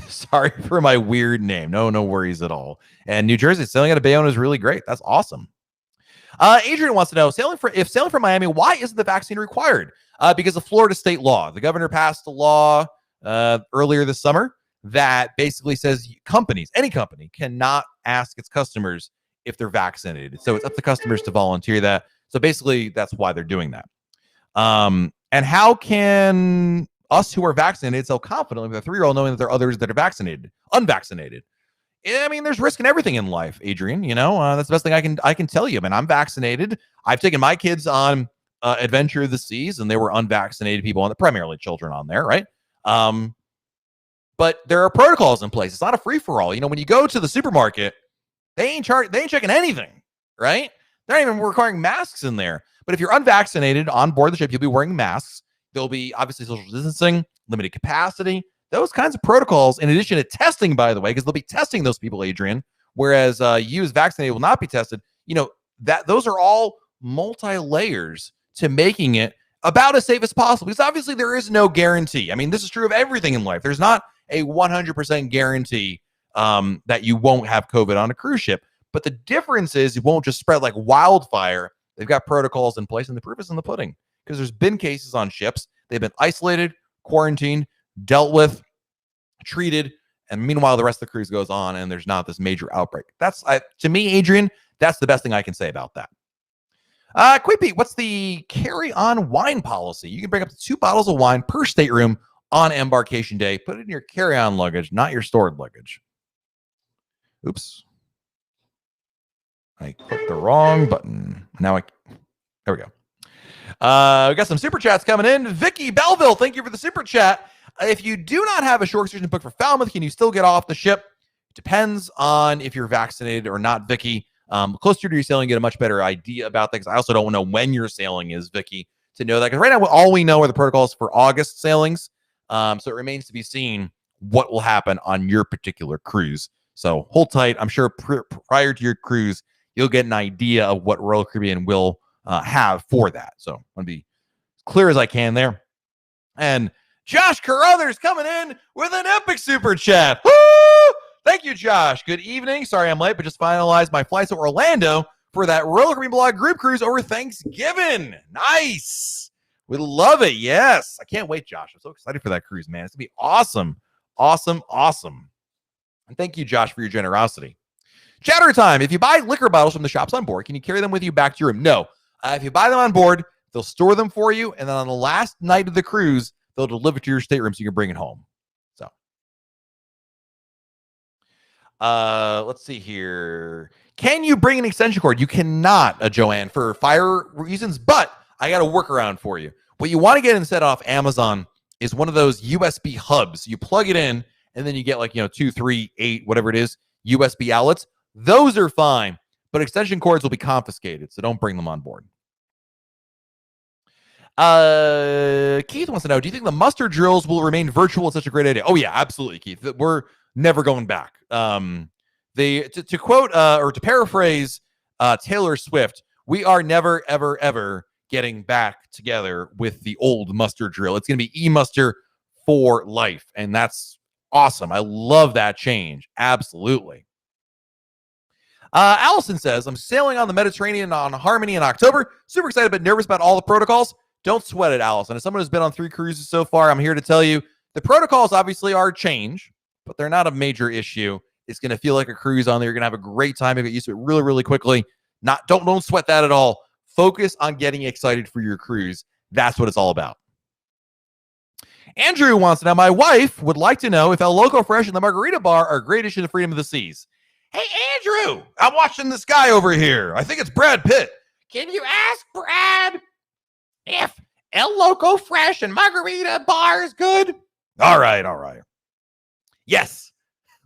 Sorry for my weird name. No worries at all. And New Jersey, sailing out of Bayonne is really great. That's awesome. Adrian wants to know, if sailing from Miami, why isn't the vaccine required? Because of Florida state law. The governor passed a law earlier this summer that basically says any company cannot ask its customers if they're vaccinated. So it's up to customers to volunteer that. So basically, that's why they're doing that. And how can us who are vaccinated so confidently with a 3-year-old knowing that there are others that are unvaccinated? I mean, there's risk in everything in life, Adrian. That's the best thing I can tell you. I mean, I'm vaccinated. I've taken my kids on Adventure of the Seas, and they were unvaccinated people, primarily children on there, right? But there are protocols in place. It's not a free for all. When you go to the supermarket, they ain't checking anything, right? They're not even requiring masks in there. But if you're unvaccinated on board the ship, you'll be wearing masks. There'll be obviously social distancing, limited capacity, those kinds of protocols, in addition to testing, by the way, because they'll be testing those people, Adrian, whereas you as vaccinated will not be tested. Those are all multi-layers to making it about as safe as possible, because obviously there is no guarantee. I mean, this is true of everything in life. There's not a 100% guarantee that you won't have COVID on a cruise ship. But the difference is it won't just spread like wildfire. They've got protocols in place, and the proof is in the pudding, because there's been cases on ships. They've been isolated, quarantined, dealt with, treated, and meanwhile the rest of the cruise goes on and there's not this major outbreak. That's to me, Adrian, that's the best thing I can say about that. Quippy, what's the carry-on wine policy? You can bring up to 2 bottles of wine per stateroom on embarkation day. Put it in your carry-on luggage, not your stored luggage. Oops. I clicked the wrong button. There we go. We got some super chats coming in. Vicky Belleville, thank you for the super chat. If you do not have a short excursion booked for Falmouth, can you still get off the ship? It depends on if you're vaccinated or not, Vicky. Closer to your sailing, get a much better idea about things. I also don't know when your sailing is, Vicky, to know that. Because right now, all we know are the protocols for August sailings. So it remains to be seen what will happen on your particular cruise. So hold tight. I'm sure prior to your cruise, you'll get an idea of what Royal Caribbean will have for that. So I'm going to be as clear as I can there. And Josh Carruthers coming in with an epic super chat. Woo! Thank you, Josh. Good evening. Sorry I'm late, but just finalized my flights to Orlando for that Royal Caribbean Blog group cruise over Thanksgiving. Nice. We love it. Yes. I can't wait, Josh. I'm so excited for that cruise, man. It's going to be awesome. Awesome. Awesome. And thank you, Josh, for your generosity. Chatter time. If you buy liquor bottles from the shops on board, can you carry them with you back to your room? No. If you buy them on board, they'll store them for you. And then on the last night of the cruise, they'll deliver to your stateroom so you can bring it home. So, let's see here. Can you bring an extension cord? You cannot, Joanne, for fire reasons, but I got a workaround for you. What you want to get instead off Amazon is one of those USB hubs. You plug it in, and then you get 2, 3, 8, whatever it is, USB outlets. Those are fine, but extension cords will be confiscated, so don't bring them on board. Keith wants to know, do you think the muster drills will remain virtual? It's such a great idea. Oh yeah, absolutely, Keith. We're never going back. To quote or to paraphrase Taylor Swift, we are never, ever, ever getting back together with the old muster drill. It's going to be e-muster for life, and that's awesome. I love that change. Absolutely. Allison says, I'm sailing on the Mediterranean on Harmony in October. Super excited but nervous about all the protocols. Don't sweat it, Allison. As someone who's been on 3 cruises so far, I'm here to tell you the protocols obviously are change, but they're not a major issue. It's going to feel like a cruise on there. You're going to have a great time. You get used to it really, really quickly. Don't sweat that at all. Focus on getting excited for your cruise. That's what it's all about. Andrew wants to know, my wife would like to know if El Loco Fresh and the Margarita Bar are a great addition to Freedom of the Seas. Hey, Andrew, I'm watching this guy over here. I think it's Brad Pitt. Can you ask Brad if El Loco Fresh and Margarita Bar is good? All right. Yes.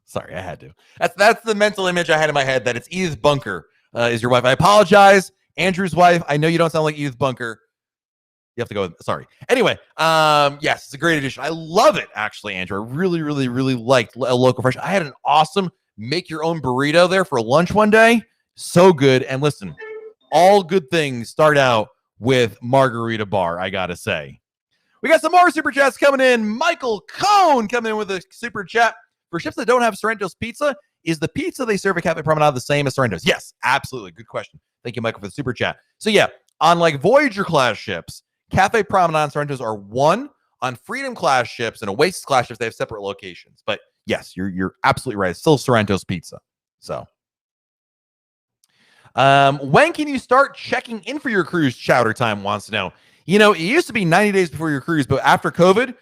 Sorry, I had to. That's the mental image I had in my head, that it's Edith Bunker is your wife. I apologize, Andrew's wife. I know you don't sound like Edith Bunker. You have to go. Sorry. Anyway, yes, it's a great addition. I love it, actually, Andrew. I really, really, really liked El Loco Fresh. I had an awesome make your own burrito there for lunch one day. So good. And listen, all good things start out with Margarita Bar, I gotta say. We got some more super chats coming in. Michael Cohn coming in with a super chat. For ships that don't have Sorrento's pizza, is the pizza they serve at Cafe Promenade the same as Sorrento's? Yes, absolutely. Good question. Thank you, Michael, for the super chat. So yeah, on like Voyager class ships, Cafe Promenade and Sorrento's are one. On Freedom class ships and Oasis class ships, they have separate locations. But yes, you're absolutely right. It's still Sorrento's pizza. So when can you start checking in for your cruise? Chowder Time wants to know. You know, it used to be 90 days before your cruise, but after COVID,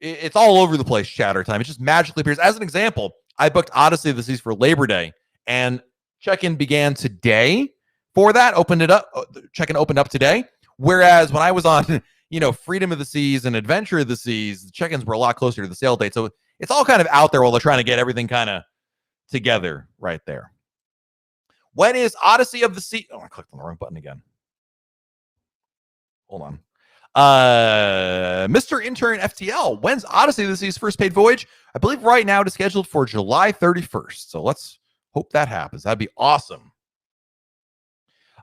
it's all over the place, Chowder Time. It just magically appears. As an example, I booked Odyssey of the Seas for Labor Day, and check-in began today for that. Check-in opened up today. Whereas when I was on, Freedom of the Seas and Adventure of the Seas, the check-ins were a lot closer to the sail date. So it's all kind of out there while they're trying to get everything kind of together right there. When is Odyssey of the Sea? Oh, I clicked on the wrong button again. Hold on. Mr. Intern FTL, when's Odyssey of the Sea's first paid voyage? I believe right now it is scheduled for July 31st. So let's hope that happens. That'd be awesome.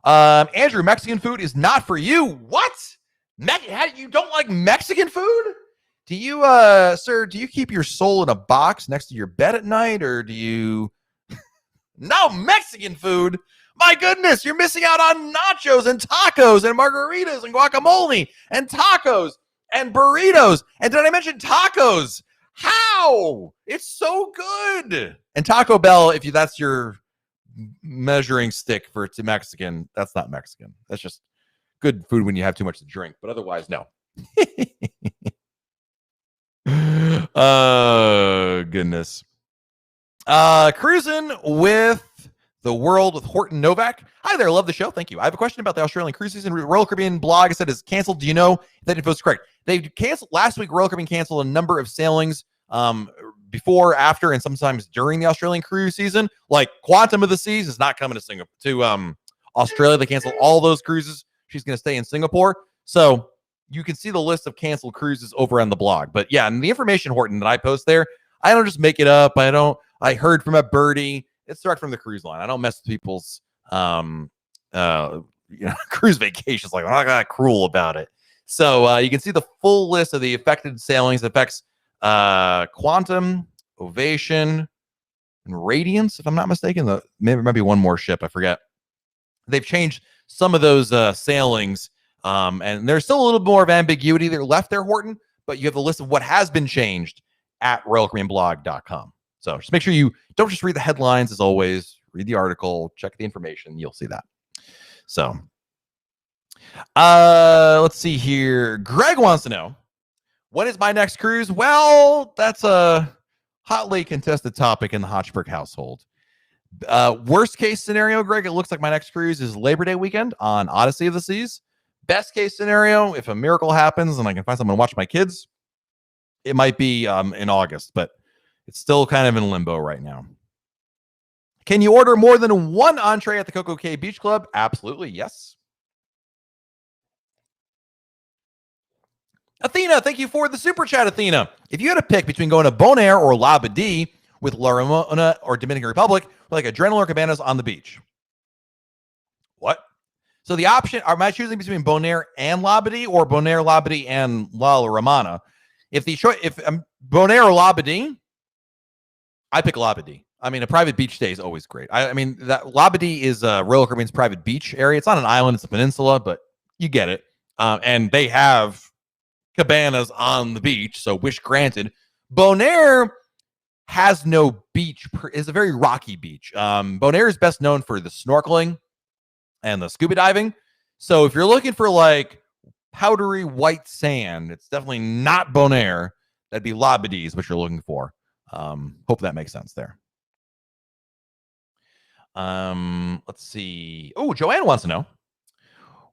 Andrew, Mexican food is not for you. What? You don't like Mexican food? Do you, sir, do you keep your soul in a box next to your bed at night, or do you... No, Mexican food? My goodness, you're missing out on nachos and tacos and margaritas and guacamole and tacos and burritos. And did I mention tacos? How? It's so good. And Taco Bell, if that's your measuring stick to Mexican, that's not Mexican. That's just good food when you have too much to drink. But otherwise, no. Oh, goodness. Cruising with the world with Horton Novak. Hi there, love the show. Thank you. I have a question about the Australian cruise season. Royal Caribbean blog said is canceled. Do you know if that info is correct? They canceled last week. Royal Caribbean canceled a number of sailings before, after, and sometimes during the Australian cruise season. Like Quantum of the Seas is not coming to Singapore to Australia. They canceled all those cruises. She's going to stay in Singapore. So you can see the list of canceled cruises over on the blog. But yeah, and the information, Horton, that I post there, I don't just make it up. I heard from a birdie. It's direct from the cruise line. I don't mess with people's cruise vacations. Like, I'm not that cruel about it. So you can see the full list of the affected sailings. It affects Quantum, Ovation, and Radiance, if I'm not mistaken. Maybe might be one more ship. I forget. They've changed some of those sailings, and there's still a little more of ambiguity that left there, Horton. But you have the list of what has been changed at RoyalCaribbeanBlog.com. So just make sure you don't just read the headlines, as always. Read the article, check the information. You'll see that. So let's see here. Greg wants to know, when is my next cruise? Well, that's a hotly contested topic in the Hotchberg household. Worst case scenario, Greg, it looks like my next cruise is Labor Day weekend on Odyssey of the Seas. Best case scenario, if a miracle happens and I can find someone to watch my kids, it might be in August, but it's still kind of in limbo right now. Can you order more than one entree at the Coco Cay Beach Club? Absolutely, yes. Athena, thank you for the super chat, Athena. If you had to pick between going to Bonaire or Labadee with La Ramona or Dominican Republic, like Adrenaline or Cabanas on the beach. What? So the option, am I choosing between Bonaire and Labadee or Bonaire, Labadee, and La Romana? If Bonaire or Labadee, I pick Labadee. I mean, a private beach stay is always great. I mean, that Labadee is Royal Caribbean's private beach area. It's not an island, it's a peninsula, but you get it. And they have cabanas on the beach, so wish granted. Bonaire has no beach. It's a very rocky beach. Bonaire is best known for the snorkeling and the scuba diving. So if you're looking for like powdery white sand, it's definitely not Bonaire. That'd be Labadee is what you're looking for. Hope that makes sense there. Let's see. Oh, Joanne wants to know,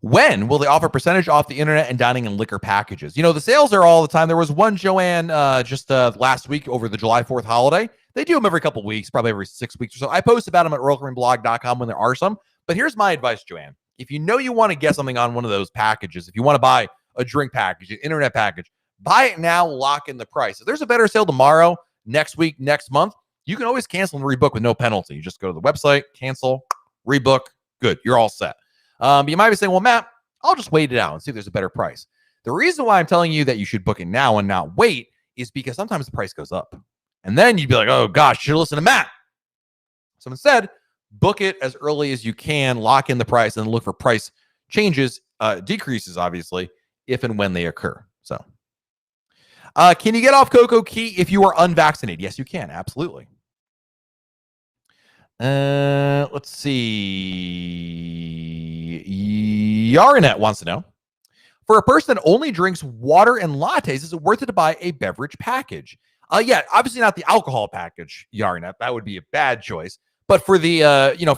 when will they offer percentage off the internet and dining and liquor packages? You know, the sales are all the time. There was one, Joanne, just last week over the July 4th holiday. They do them every couple of weeks, probably every 6 weeks or so. I post about them at RoyalCaribbeanBlog.com when there are some. But here's my advice, Joanne. If you know you want to get something on one of those packages, if you want to buy a drink package, an internet package, buy it now, lock in the price. If there's a better sale tomorrow, next week, next month, you can always cancel and rebook with no penalty. You just go to the website, cancel, rebook, good. You're all set. But you might be saying, well, Matt, I'll just wait it out and see if there's a better price. The reason why I'm telling you that you should book it now and not wait is because sometimes the price goes up. And then you'd be like, oh, gosh, you should listen to Matt. So instead, book it as early as you can, lock in the price, and look for price changes, decreases, obviously, if and when they occur. So, can you get off Coco Key if you are unvaccinated? Yes, you can. Absolutely. Let's see. Yarnet wants to know, for a person that only drinks water and lattes, is it worth it to buy a beverage package? Yeah, obviously not the alcohol package, Yarnet. That would be a bad choice. But for the,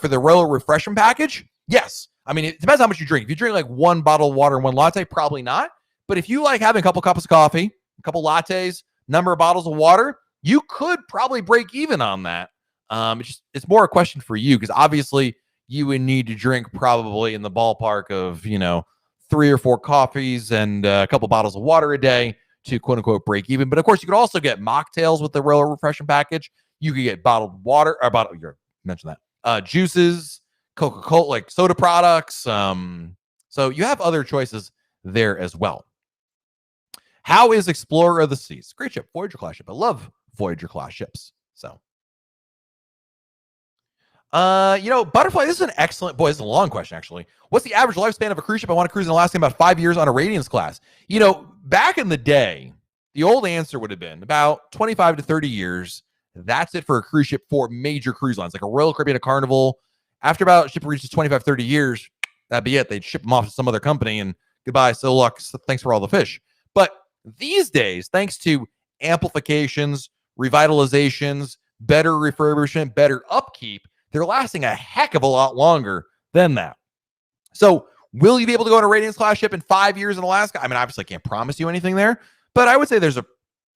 for the Royal Refreshment package, yes. I mean, it depends how much you drink. If you drink like one bottle of water and one latte, probably not. But if you like having a couple cups of coffee, a couple lattes, number of bottles of water, you could probably break even on that. It's more a question for you, because obviously you would need to drink probably in the ballpark of, 3 or 4 coffees and a couple bottles of water a day to quote unquote break even. But of course, you could also get mocktails with the Royal Refreshment package. You could get bottled water, or you mentioned that, juices, Coca-Cola, like soda products. So you have other choices there as well. How is Explorer of the Seas? Great ship, Voyager class ship. I love Voyager class ships. So, Butterfly, this is an excellent, this is a long question, actually. What's the average lifespan of a cruise ship? I want to cruise in Alaska in about 5 years on a Radiance class. Back in the day, the old answer would have been about 25 to 30 years. That's it for a cruise ship for major cruise lines, like a Royal Caribbean, a Carnival. After about a ship reaches 25, 30 years, that'd be it. They'd ship them off to some other company and goodbye, so luck, so thanks for all the fish. But these days, thanks to amplifications, revitalizations, better refurbishment, better upkeep, they're lasting a heck of a lot longer than that. So will you be able to go on a Radiance class ship in 5 years in Alaska? I mean, obviously I can't promise you anything there, but I would say there's a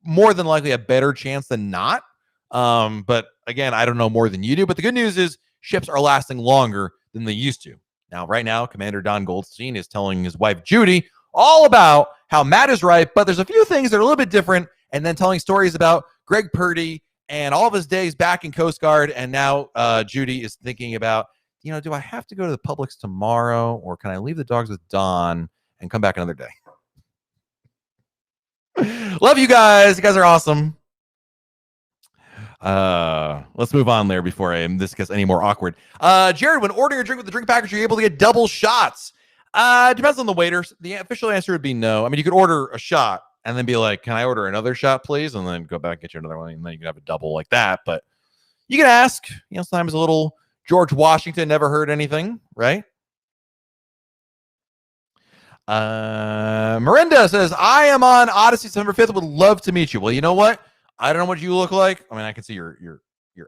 more than likely a better chance than not. But again, I don't know more than you do, but the good news is ships are lasting longer than they used to. Now, right now, Commander Don Goldstein is telling his wife, Judy, all about how Matt is right, but there's a few things that are a little bit different, and then telling stories about Greg Purdy and all of his days back in Coast Guard. And now Judy is thinking about, do I have to go to the Publix tomorrow, or can I leave the dogs with Don and come back another day? Love you guys. You guys are awesome. Let's move on there before this gets any more awkward. Jared, when ordering a drink with the drink package, you're able to get double shots. Depends on the waiters. The official answer would be no. I mean, you could order a shot and then be like, can I order another shot, please? And then go back and get you another one. And then you can have a double like that. But you can ask, sometimes a little George Washington never heard anything, right? Miranda says, I am on Odyssey September 5th. Would love to meet you. Well, you know what? I don't know what you look like. I mean, I can see your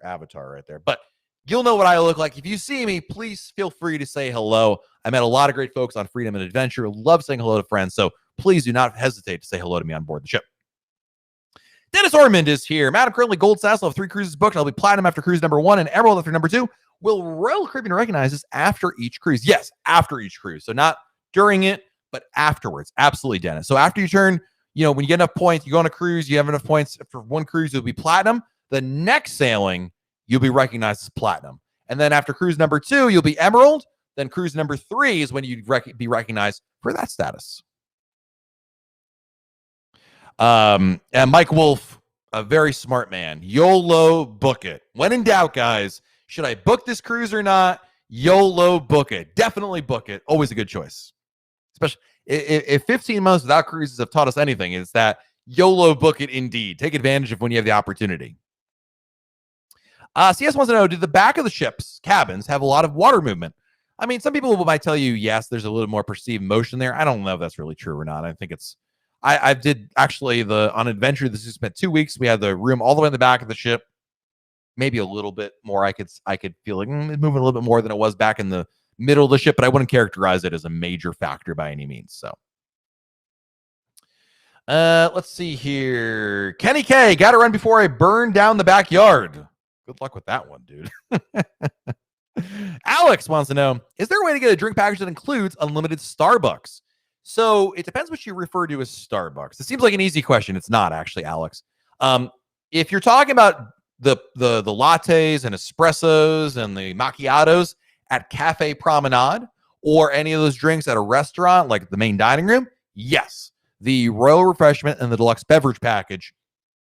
avatar right there, but you'll know what I look like. If you see me, please feel free to say hello. I met a lot of great folks on Freedom and Adventure. Love saying hello to friends. So please do not hesitate to say hello to me on board the ship. Dennis Ormond is here. Matt, I'm currently Gold Sass. I'll have 3 cruises booked. I'll be Platinum after cruise number 1 and Emerald after number 2. Will Royal Caribbean recognize this after each cruise? Yes, after each cruise. So not during it, but afterwards. Absolutely, Dennis. So after you turn, when you get enough points, you go on a cruise, you have enough points for one cruise, you'll be Platinum. The next sailing, you'll be recognized as Platinum. And then after cruise number 2, you'll be Emerald. Then cruise number 3 is when you'd be recognized for that status. And Mike Wolf, a very smart man. YOLO, book it. When in doubt, guys, should I book this cruise or not? YOLO, book it. Definitely book it. Always a good choice. Especially if 15 months without cruises have taught us anything, it's that YOLO, book it indeed. Take advantage of when you have the opportunity. CS wants to know, do the back of the ship's cabins have a lot of water movement? I mean, some people might tell you, yes, there's a little more perceived motion there. I don't know if that's really true or not. I think I did actually on Adventure, this has spent 2 weeks. We had the room all the way in the back of the ship. Maybe a little bit more. I could feel like it's moving a little bit more than it was back in the middle of the ship, but I wouldn't characterize it as a major factor by any means. So let's see here. Kenny K, got to run before I burn down the backyard. Good luck with that one, dude. Alex wants to know, is there a way to get a drink package that includes unlimited Starbucks? So it depends what you refer to as Starbucks. It seems like an easy question. It's not actually, Alex. If you're talking about the lattes and espressos and the macchiatos at Cafe Promenade or any of those drinks at a restaurant like the main dining room, yes, the Royal Refreshment and the deluxe beverage package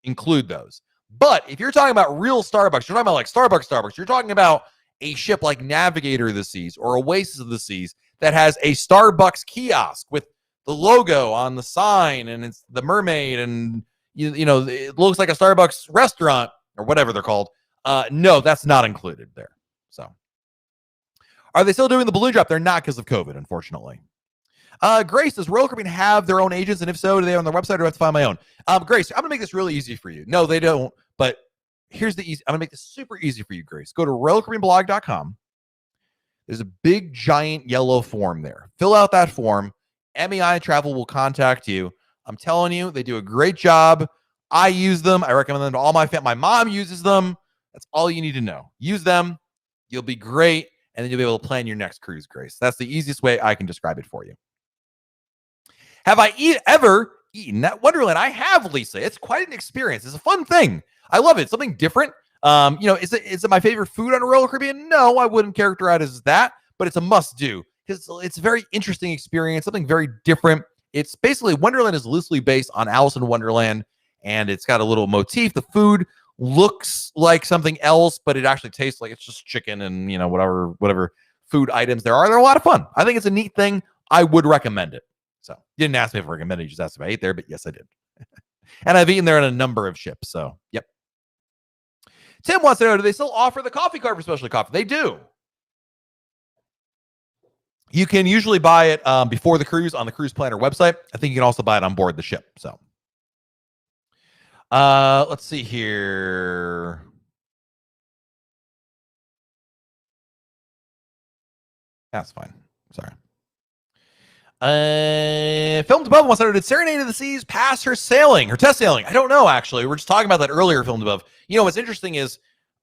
include those. But if you're talking about real Starbucks, you're talking about like Starbucks, you're talking about a ship like Navigator of the Seas or Oasis of the Seas that has a Starbucks kiosk with the logo on the sign and it's the mermaid and you know it looks like a Starbucks restaurant or whatever they're called. No, that's not included there. So are they still doing the balloon drop? They're not because of COVID, unfortunately. Grace, does Royal Caribbean have their own agents? And if so, do they on their website or do I have to find my own? Grace, I'm going to make this really easy for you. No, they don't. But here's the easy. I'm going to make this super easy for you, Grace. Go to RoyalCaribbeanBlog.com. There's a big, giant yellow form there. Fill out that form. MEI Travel will contact you. I'm telling you, they do a great job. I use them. I recommend them to all my family. My mom uses them. That's all you need to know. Use them. You'll be great. And then you'll be able to plan your next cruise, Grace. That's the easiest way I can describe it for you. Have I ever eaten at Wonderland? I have, Lisa. It's quite an experience. It's a fun thing. I love it. It's something different. Is it my favorite food on a Royal Caribbean? No, I wouldn't characterize it as that, but it's a must-do because it's a very interesting experience, something very different. It's basically Wonderland is loosely based on Alice in Wonderland, and it's got a little motif. The food looks like something else, but it actually tastes like it's just chicken and whatever food items there are. They're a lot of fun. I think it's a neat thing. I would recommend it. So you didn't ask me if I recommended it, you just asked if I ate there, but yes, I did. And I've eaten there on a number of ships. So yep. Tim wants to know, do they still offer the coffee card for specialty coffee? They do. You can usually buy it before the cruise on the cruise planner website. I think you can also buy it on board the ship. So let's see here. That's fine. Sorry. Filmed Above wants to know, did Serenade of the Seas pass her test sailing? I don't know, actually. We're just talking about that earlier, Filmed Above. You know, what's interesting is,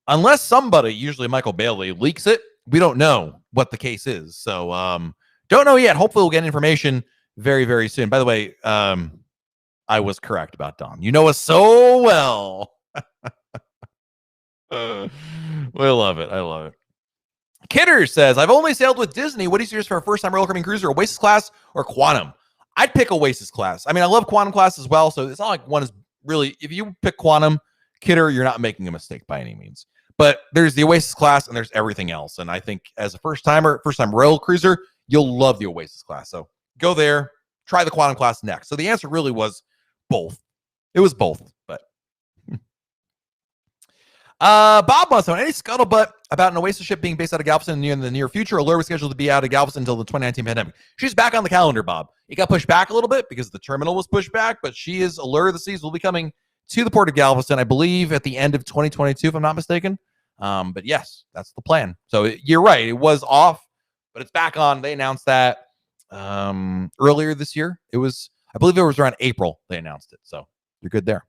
unless somebody, usually Michael Bailey, leaks it, we don't know what the case is. So, don't know yet. Hopefully we'll get information very, very soon. By the way, I was correct about Don. You know us so well. We love it. I love it. Kidder says, I've only sailed with Disney. What do you suggest for a first-time Royal Caribbean cruiser, Oasis class or Quantum? I'd pick Oasis class. I mean, I love Quantum class as well, so it's not like one is really, if you pick Quantum, Kidder, you're not making a mistake by any means. But there's the Oasis class and there's everything else. And I think as a first-time Royal cruiser, you'll love the Oasis class. So go there, try the Quantum class next. So the answer really was both. It was both, but Bob wants to know, any scuttlebutt about an Oasis ship being based out of Galveston in the near future? Allure was scheduled to be out of Galveston until the 2019 pandemic. She's back on the calendar, Bob. It got pushed back a little bit because the terminal was pushed back, but Allure of the Seas will be coming to the port of Galveston, I believe, at the end of 2022, if I'm not mistaken. But yes, that's the plan. So you're right. It was off, but it's back on. They announced that earlier this year. I believe it was around April they announced it. So you're good there.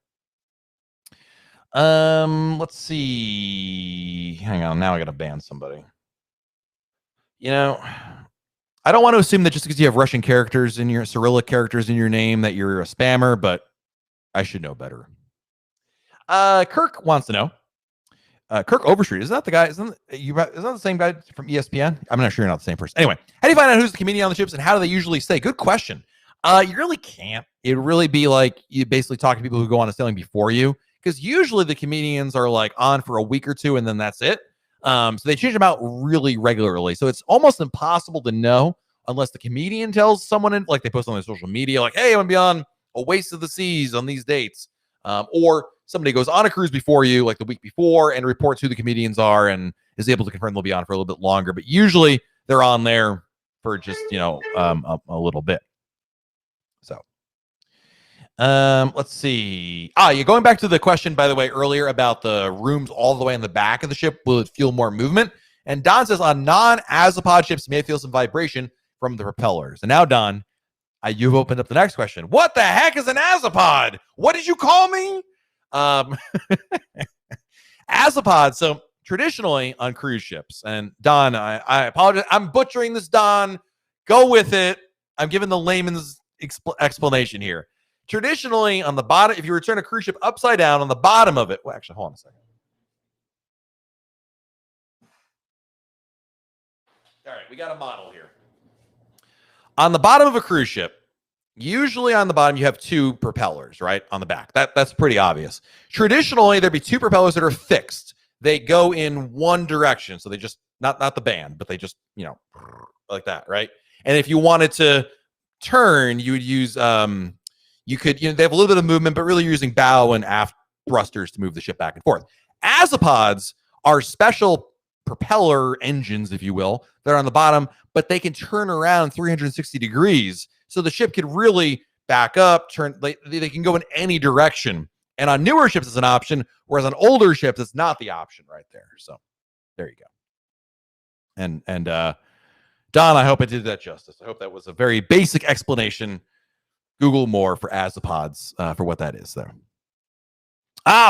Let's see. Hang on. Now I got to ban somebody. You know, I don't want to assume that just because you have Russian characters in your Cyrillic characters in your name that you're a spammer, but I should know better. Kirk wants to know. Kirk Overstreet, isn't that the guy? Isn't that the same guy from ESPN? I'm not sure you're not the same person. Anyway, how do you find out who's the comedian on the ships and how do they usually stay? Good question. You really can't. It'd really be like you basically talk to people who go on a sailing before you. Because usually the comedians are like on for a week or two and then that's it. So they change them out really regularly. So it's almost impossible to know unless the comedian tells someone, like they post on their social media, like, hey, I'm going to be on Oasis of the Seas on these dates. Or somebody goes on a cruise before you, like the week before, and reports who the comedians are and is able to confirm they'll be on for a little bit longer. But usually they're on there for just, a little bit. So. Let's see. You're going back to the question, by the way, earlier about the rooms all the way in the back of the ship. Will it feel more movement? And Don says on non-azopod ships, you may feel some vibration from the propellers. And now, Don, you've opened up the next question. What the heck is an azopod? What did you call me? Azopod. So traditionally on cruise ships, and Don, I apologize. I'm butchering this, Don. Go with it. I'm giving the layman's explanation here. Traditionally, on the bottom, if you return a cruise ship upside down on the bottom of it, well, actually, hold on a second. All right, we got a model here. On the bottom of a cruise ship, usually on the bottom, you have two propellers, right? On the back. That's pretty obvious. Traditionally, there'd be two propellers that are fixed. They go in one direction. So they just, not the band, but they just, like that, right? And if you wanted to turn, you would use, they have a little bit of movement, but really you're using bow and aft thrusters to move the ship back and forth. Azipods are special propeller engines, if you will, that are on the bottom, but they can turn around 360 degrees. So the ship could really back up, turn, they can go in any direction. And on newer ships, it's an option, whereas on older ships, it's not the option right there. So there you go. And Don, I hope I did that justice. I hope that was a very basic explanation. Google more for Azipods for what that is there.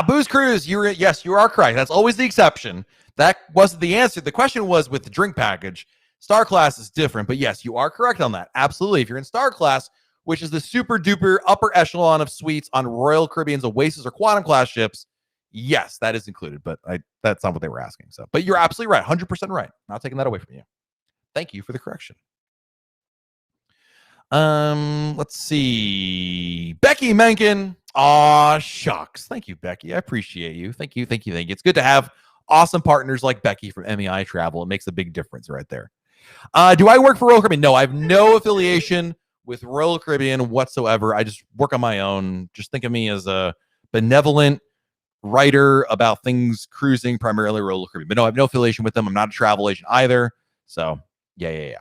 Booze Cruise, yes, you are correct. That's always the exception. That wasn't the answer. The question was with the drink package. Star Class is different, but yes, you are correct on that. Absolutely. If you're in Star Class, which is the super duper upper echelon of suites on Royal Caribbean's Oasis or Quantum class ships, yes, that is included, but that's not what they were asking. So, but you're absolutely right. 100% right. Not taking that away from you. Thank you for the correction. Let's see. Becky Mencken. Aw, shucks. Thank you, Becky. I appreciate you. Thank you. It's good to have awesome partners like Becky from MEI Travel. It makes a big difference right there. Do I work for Royal Caribbean? No, I have no affiliation with Royal Caribbean whatsoever. I just work on my own. Just think of me as a benevolent writer about things cruising, primarily Royal Caribbean. But no, I have no affiliation with them. I'm not a travel agent either. So, yeah.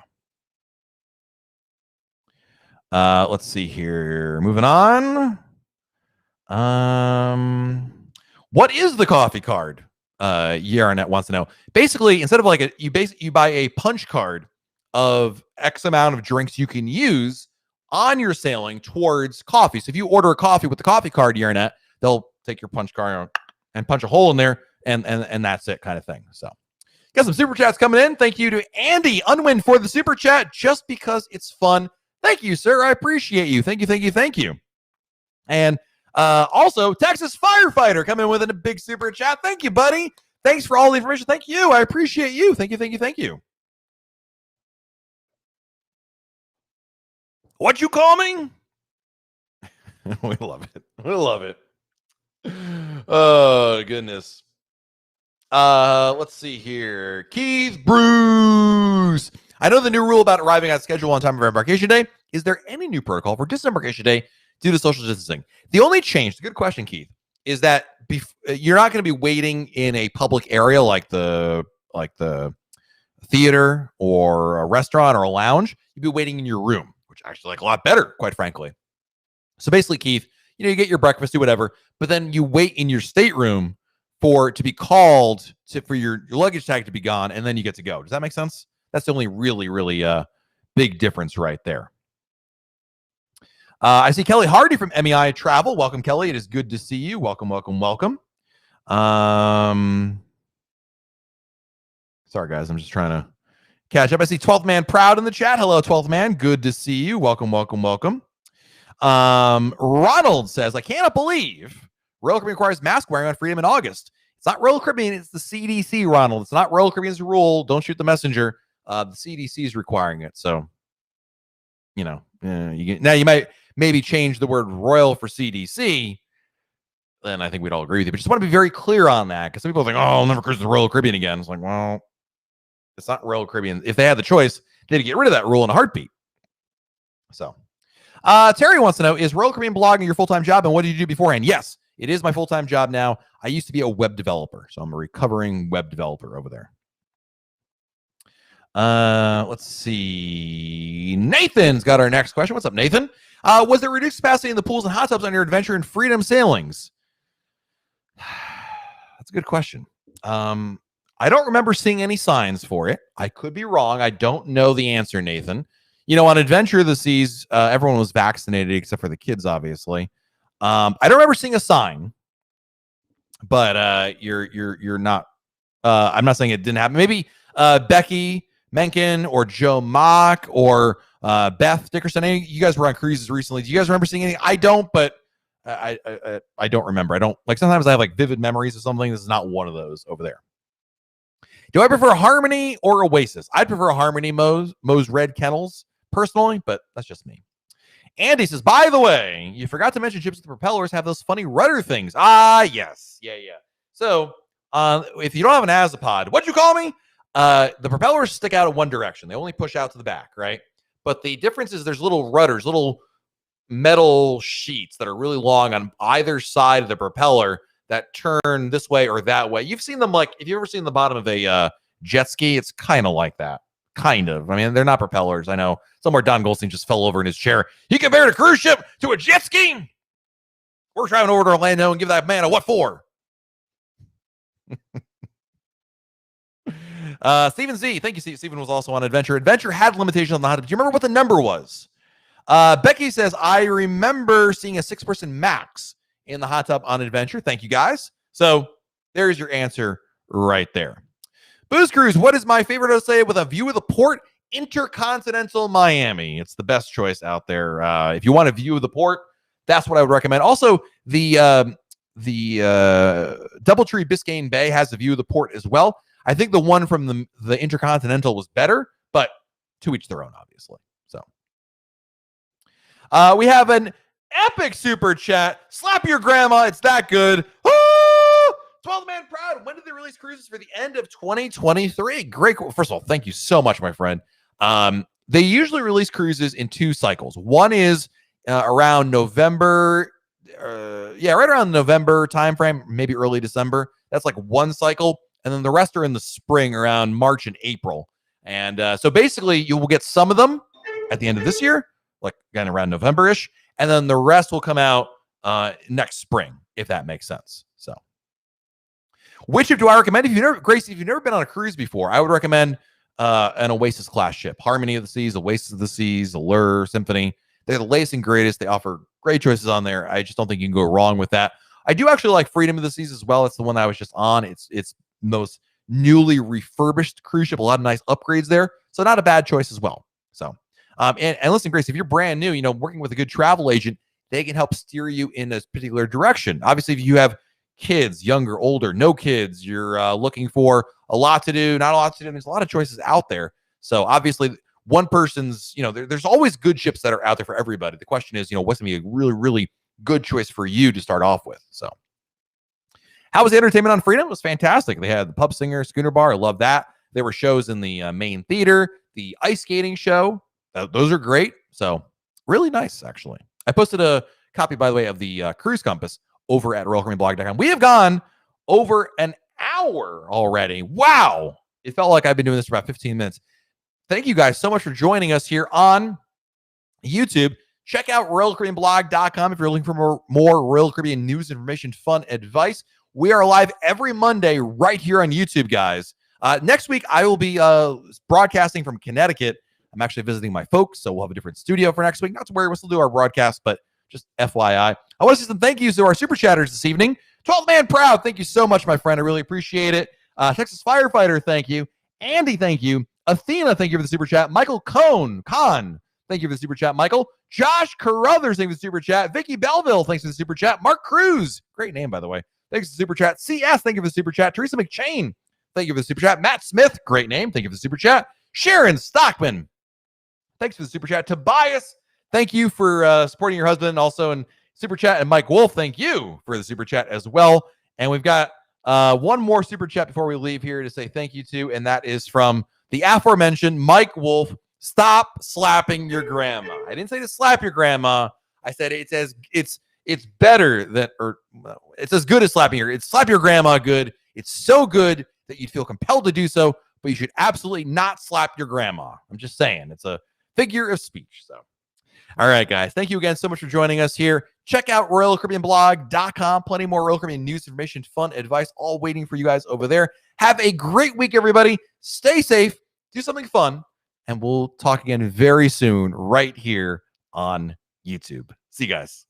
Let's see here. Moving on. What is the coffee card? Yarnet wants to know. Basically, instead of like you buy a punch card of X amount of drinks you can use on your sailing towards coffee. So if you order a coffee with the coffee card, Yarnet, they'll take your punch card and punch a hole in there, and that's it, kind of thing. So, got some super chats coming in. Thank you to Andy Unwin for the super chat, just because it's fun. Thank you, sir. I appreciate you. Thank you. And also, Texas Firefighter coming in with a big super chat. Thank you, buddy. Thanks for all the information. Thank you. I appreciate you. Thank you. What you call me? We love it. Oh, goodness. Let's see here. Keith Bruce. I know the new rule about arriving on schedule on time of embarkation day. Is there any new protocol for disembarkation day due to social distancing? The only change, good question, Keith, is that you're not going to be waiting in a public area like the theater or a restaurant or a lounge. You'll be waiting in your room, which actually like a lot better, quite frankly. So basically, Keith, you get your breakfast, do whatever, but then you wait in your stateroom to be called for your luggage tag to be gone, and then you get to go. Does that make sense? That's the only really big difference right there. I see Kelly Hardy from MEI Travel. Welcome, Kelly. It is good to see you. Welcome. Sorry, guys. I'm just trying to catch up. I see 12th Man Proud in the chat. Hello, 12th Man. Good to see you. Welcome. Ronald says, I cannot believe Royal Caribbean requires mask wearing on Freedom in August. It's not Royal Caribbean. It's the CDC, Ronald. It's not Royal Caribbean's rule. Don't shoot the messenger. The CDC is requiring it. So, now you might maybe change the word royal for CDC. Then I think we'd all agree with you. But just want to be very clear on that, because some people think, I'll never cruise the Royal Caribbean again. It's like, well, it's not Royal Caribbean. If they had the choice, they'd get rid of that rule in a heartbeat. So, Terry wants to know, is Royal Caribbean blogging your full-time job, and what did you do beforehand? Yes, it is my full-time job now. I used to be a web developer, so I'm a recovering web developer over there. Let's see. Nathan's got our next question. What's up, Nathan? Was there reduced capacity in the pools and hot tubs on your adventure and Freedom sailings? That's a good question. I don't remember seeing any signs for it. I could be wrong. I don't know the answer, Nathan. On Adventure of the Seas, everyone was vaccinated except for the kids, obviously. I don't remember seeing a sign, but you're not. I'm not saying it didn't happen. Maybe Becky Mencken or Joe Mock or Beth Dickerson. Any you guys were on cruises recently? Do you guys remember seeing anything? I don't, but I don't remember. I don't, like, sometimes I have like vivid memories of something. This is not one of those over there. Do I prefer Harmony or Oasis? I'd prefer Harmony Moe's Red Kennels personally, but that's just me. Andy says, by the way, you forgot to mention ships with propellers have those funny rudder things. Ah, yes. Yeah. So if you don't have an Azipod, what'd you call me? The propellers stick out in one direction. They only push out to the back, right? But the difference is there's little rudders, little metal sheets that are really long on either side of the propeller that turn this way or that way. You've seen them, like, if you've ever seen the bottom of a jet ski, it's kind of like that. Kind of. I mean, they're not propellers. I know somewhere Don Goldstein just fell over in his chair. He compared a cruise ship to a jet ski. We're driving over to Orlando and give that man a what for? Stephen Z. Thank you, Steve. Stephen was also on Adventure. Adventure had limitations on the hot tub. Do you remember what the number was? Becky says, I remember seeing a 6-person max in the hot tub on Adventure. Thank you, guys. So there's your answer right there. Booze Cruise, what is my favorite to say with a view of the port? Intercontinental Miami. It's the best choice out there. If you want a view of the port, that's what I would recommend. Also, the Doubletree Biscayne Bay has a view of the port as well. I think the one from the Intercontinental was better, but to each their own, obviously. So we have an epic super chat. Slap your grandma. It's that good. 12 Man Proud. When did they release cruises for the end of 2023? Great. First of all, thank you so much, my friend. They usually release cruises in 2 cycles. One is around November. Right around November timeframe, maybe early December. That's like one cycle. And then the rest are in the spring around March and April. And so basically you will get some of them at the end of this year, like again around November-ish. And then the rest will come out next spring, if that makes sense. So which ship do I recommend? If you've never been on a cruise before, I would recommend an Oasis class ship. Harmony of the Seas, Oasis of the Seas, Allure, Symphony. They're the latest and greatest. They offer great choices on there. I just don't think you can go wrong with that. I do actually like Freedom of the Seas as well. It's the one that I was just on. It's most newly refurbished cruise ship. A lot of nice upgrades there. So not a bad choice as well. So, and listen, Grace, if you're brand new, working with a good travel agent, they can help steer you in a particular direction. Obviously, if you have kids, younger, older, no kids, you're looking for a lot to do, not a lot to do. There's a lot of choices out there. So obviously one person's, there's always good ships that are out there for everybody. The question is, what's going to be a really, really good choice for you to start off with. So how was the entertainment on Freedom? It was fantastic. They had the Pub Singer, Schooner Bar. I love that. There were shows in the main theater, the ice skating show. Those are great. So really nice, actually. I posted a copy, by the way, of the Cruise Compass over at RoyalCaribbeanBlog.com. We have gone over an hour already. Wow. It felt like I've been doing this for about 15 minutes. Thank you guys so much for joining us here on YouTube. Check out RoyalCaribbeanBlog.com if you're looking for more Royal Caribbean news, information, fun, advice. We are live every Monday right here on YouTube, guys. Next week, I will be broadcasting from Connecticut. I'm actually visiting my folks, so we'll have a different studio for next week. Not to worry, we'll still do our broadcast, but just FYI. I want to say some thank yous to our super chatters this evening. 12 Man Proud, thank you so much, my friend. I really appreciate it. Texas Firefighter, thank you. Andy, thank you. Athena, thank you for the super chat. Michael Kahn, thank you for the super chat, Michael. Josh Carruthers, thank you for the super chat. Vicky Belleville, thanks for the super chat. Mark Cruz, great name, by the way. Thanks for the super chat. CS, thank you for the super chat. Teresa McChain, thank you for the super chat. Matt Smith, great name. Thank you for the super chat. Sharon Stockman, thanks for the super chat. Tobias, thank you for supporting your husband also in super chat. And Mike Wolf, thank you for the super chat as well. And we've got one more super chat before we leave here to say thank you to, and that is from the aforementioned Mike Wolf. Stop slapping your grandma. I didn't say to slap your grandma. I said it's better than, or it's as good as slapping her. It's slap your grandma good. It's so good that you'd feel compelled to do so, but you should absolutely not slap your grandma. I'm just saying, it's a figure of speech. So, all right, guys, thank you again so much for joining us here. Check out RoyalCaribbeanBlog.com. Plenty more Royal Caribbean news, information, fun, advice, all waiting for you guys over there. Have a great week, everybody. Stay safe. Do something fun. And we'll talk again very soon right here on YouTube. See you guys.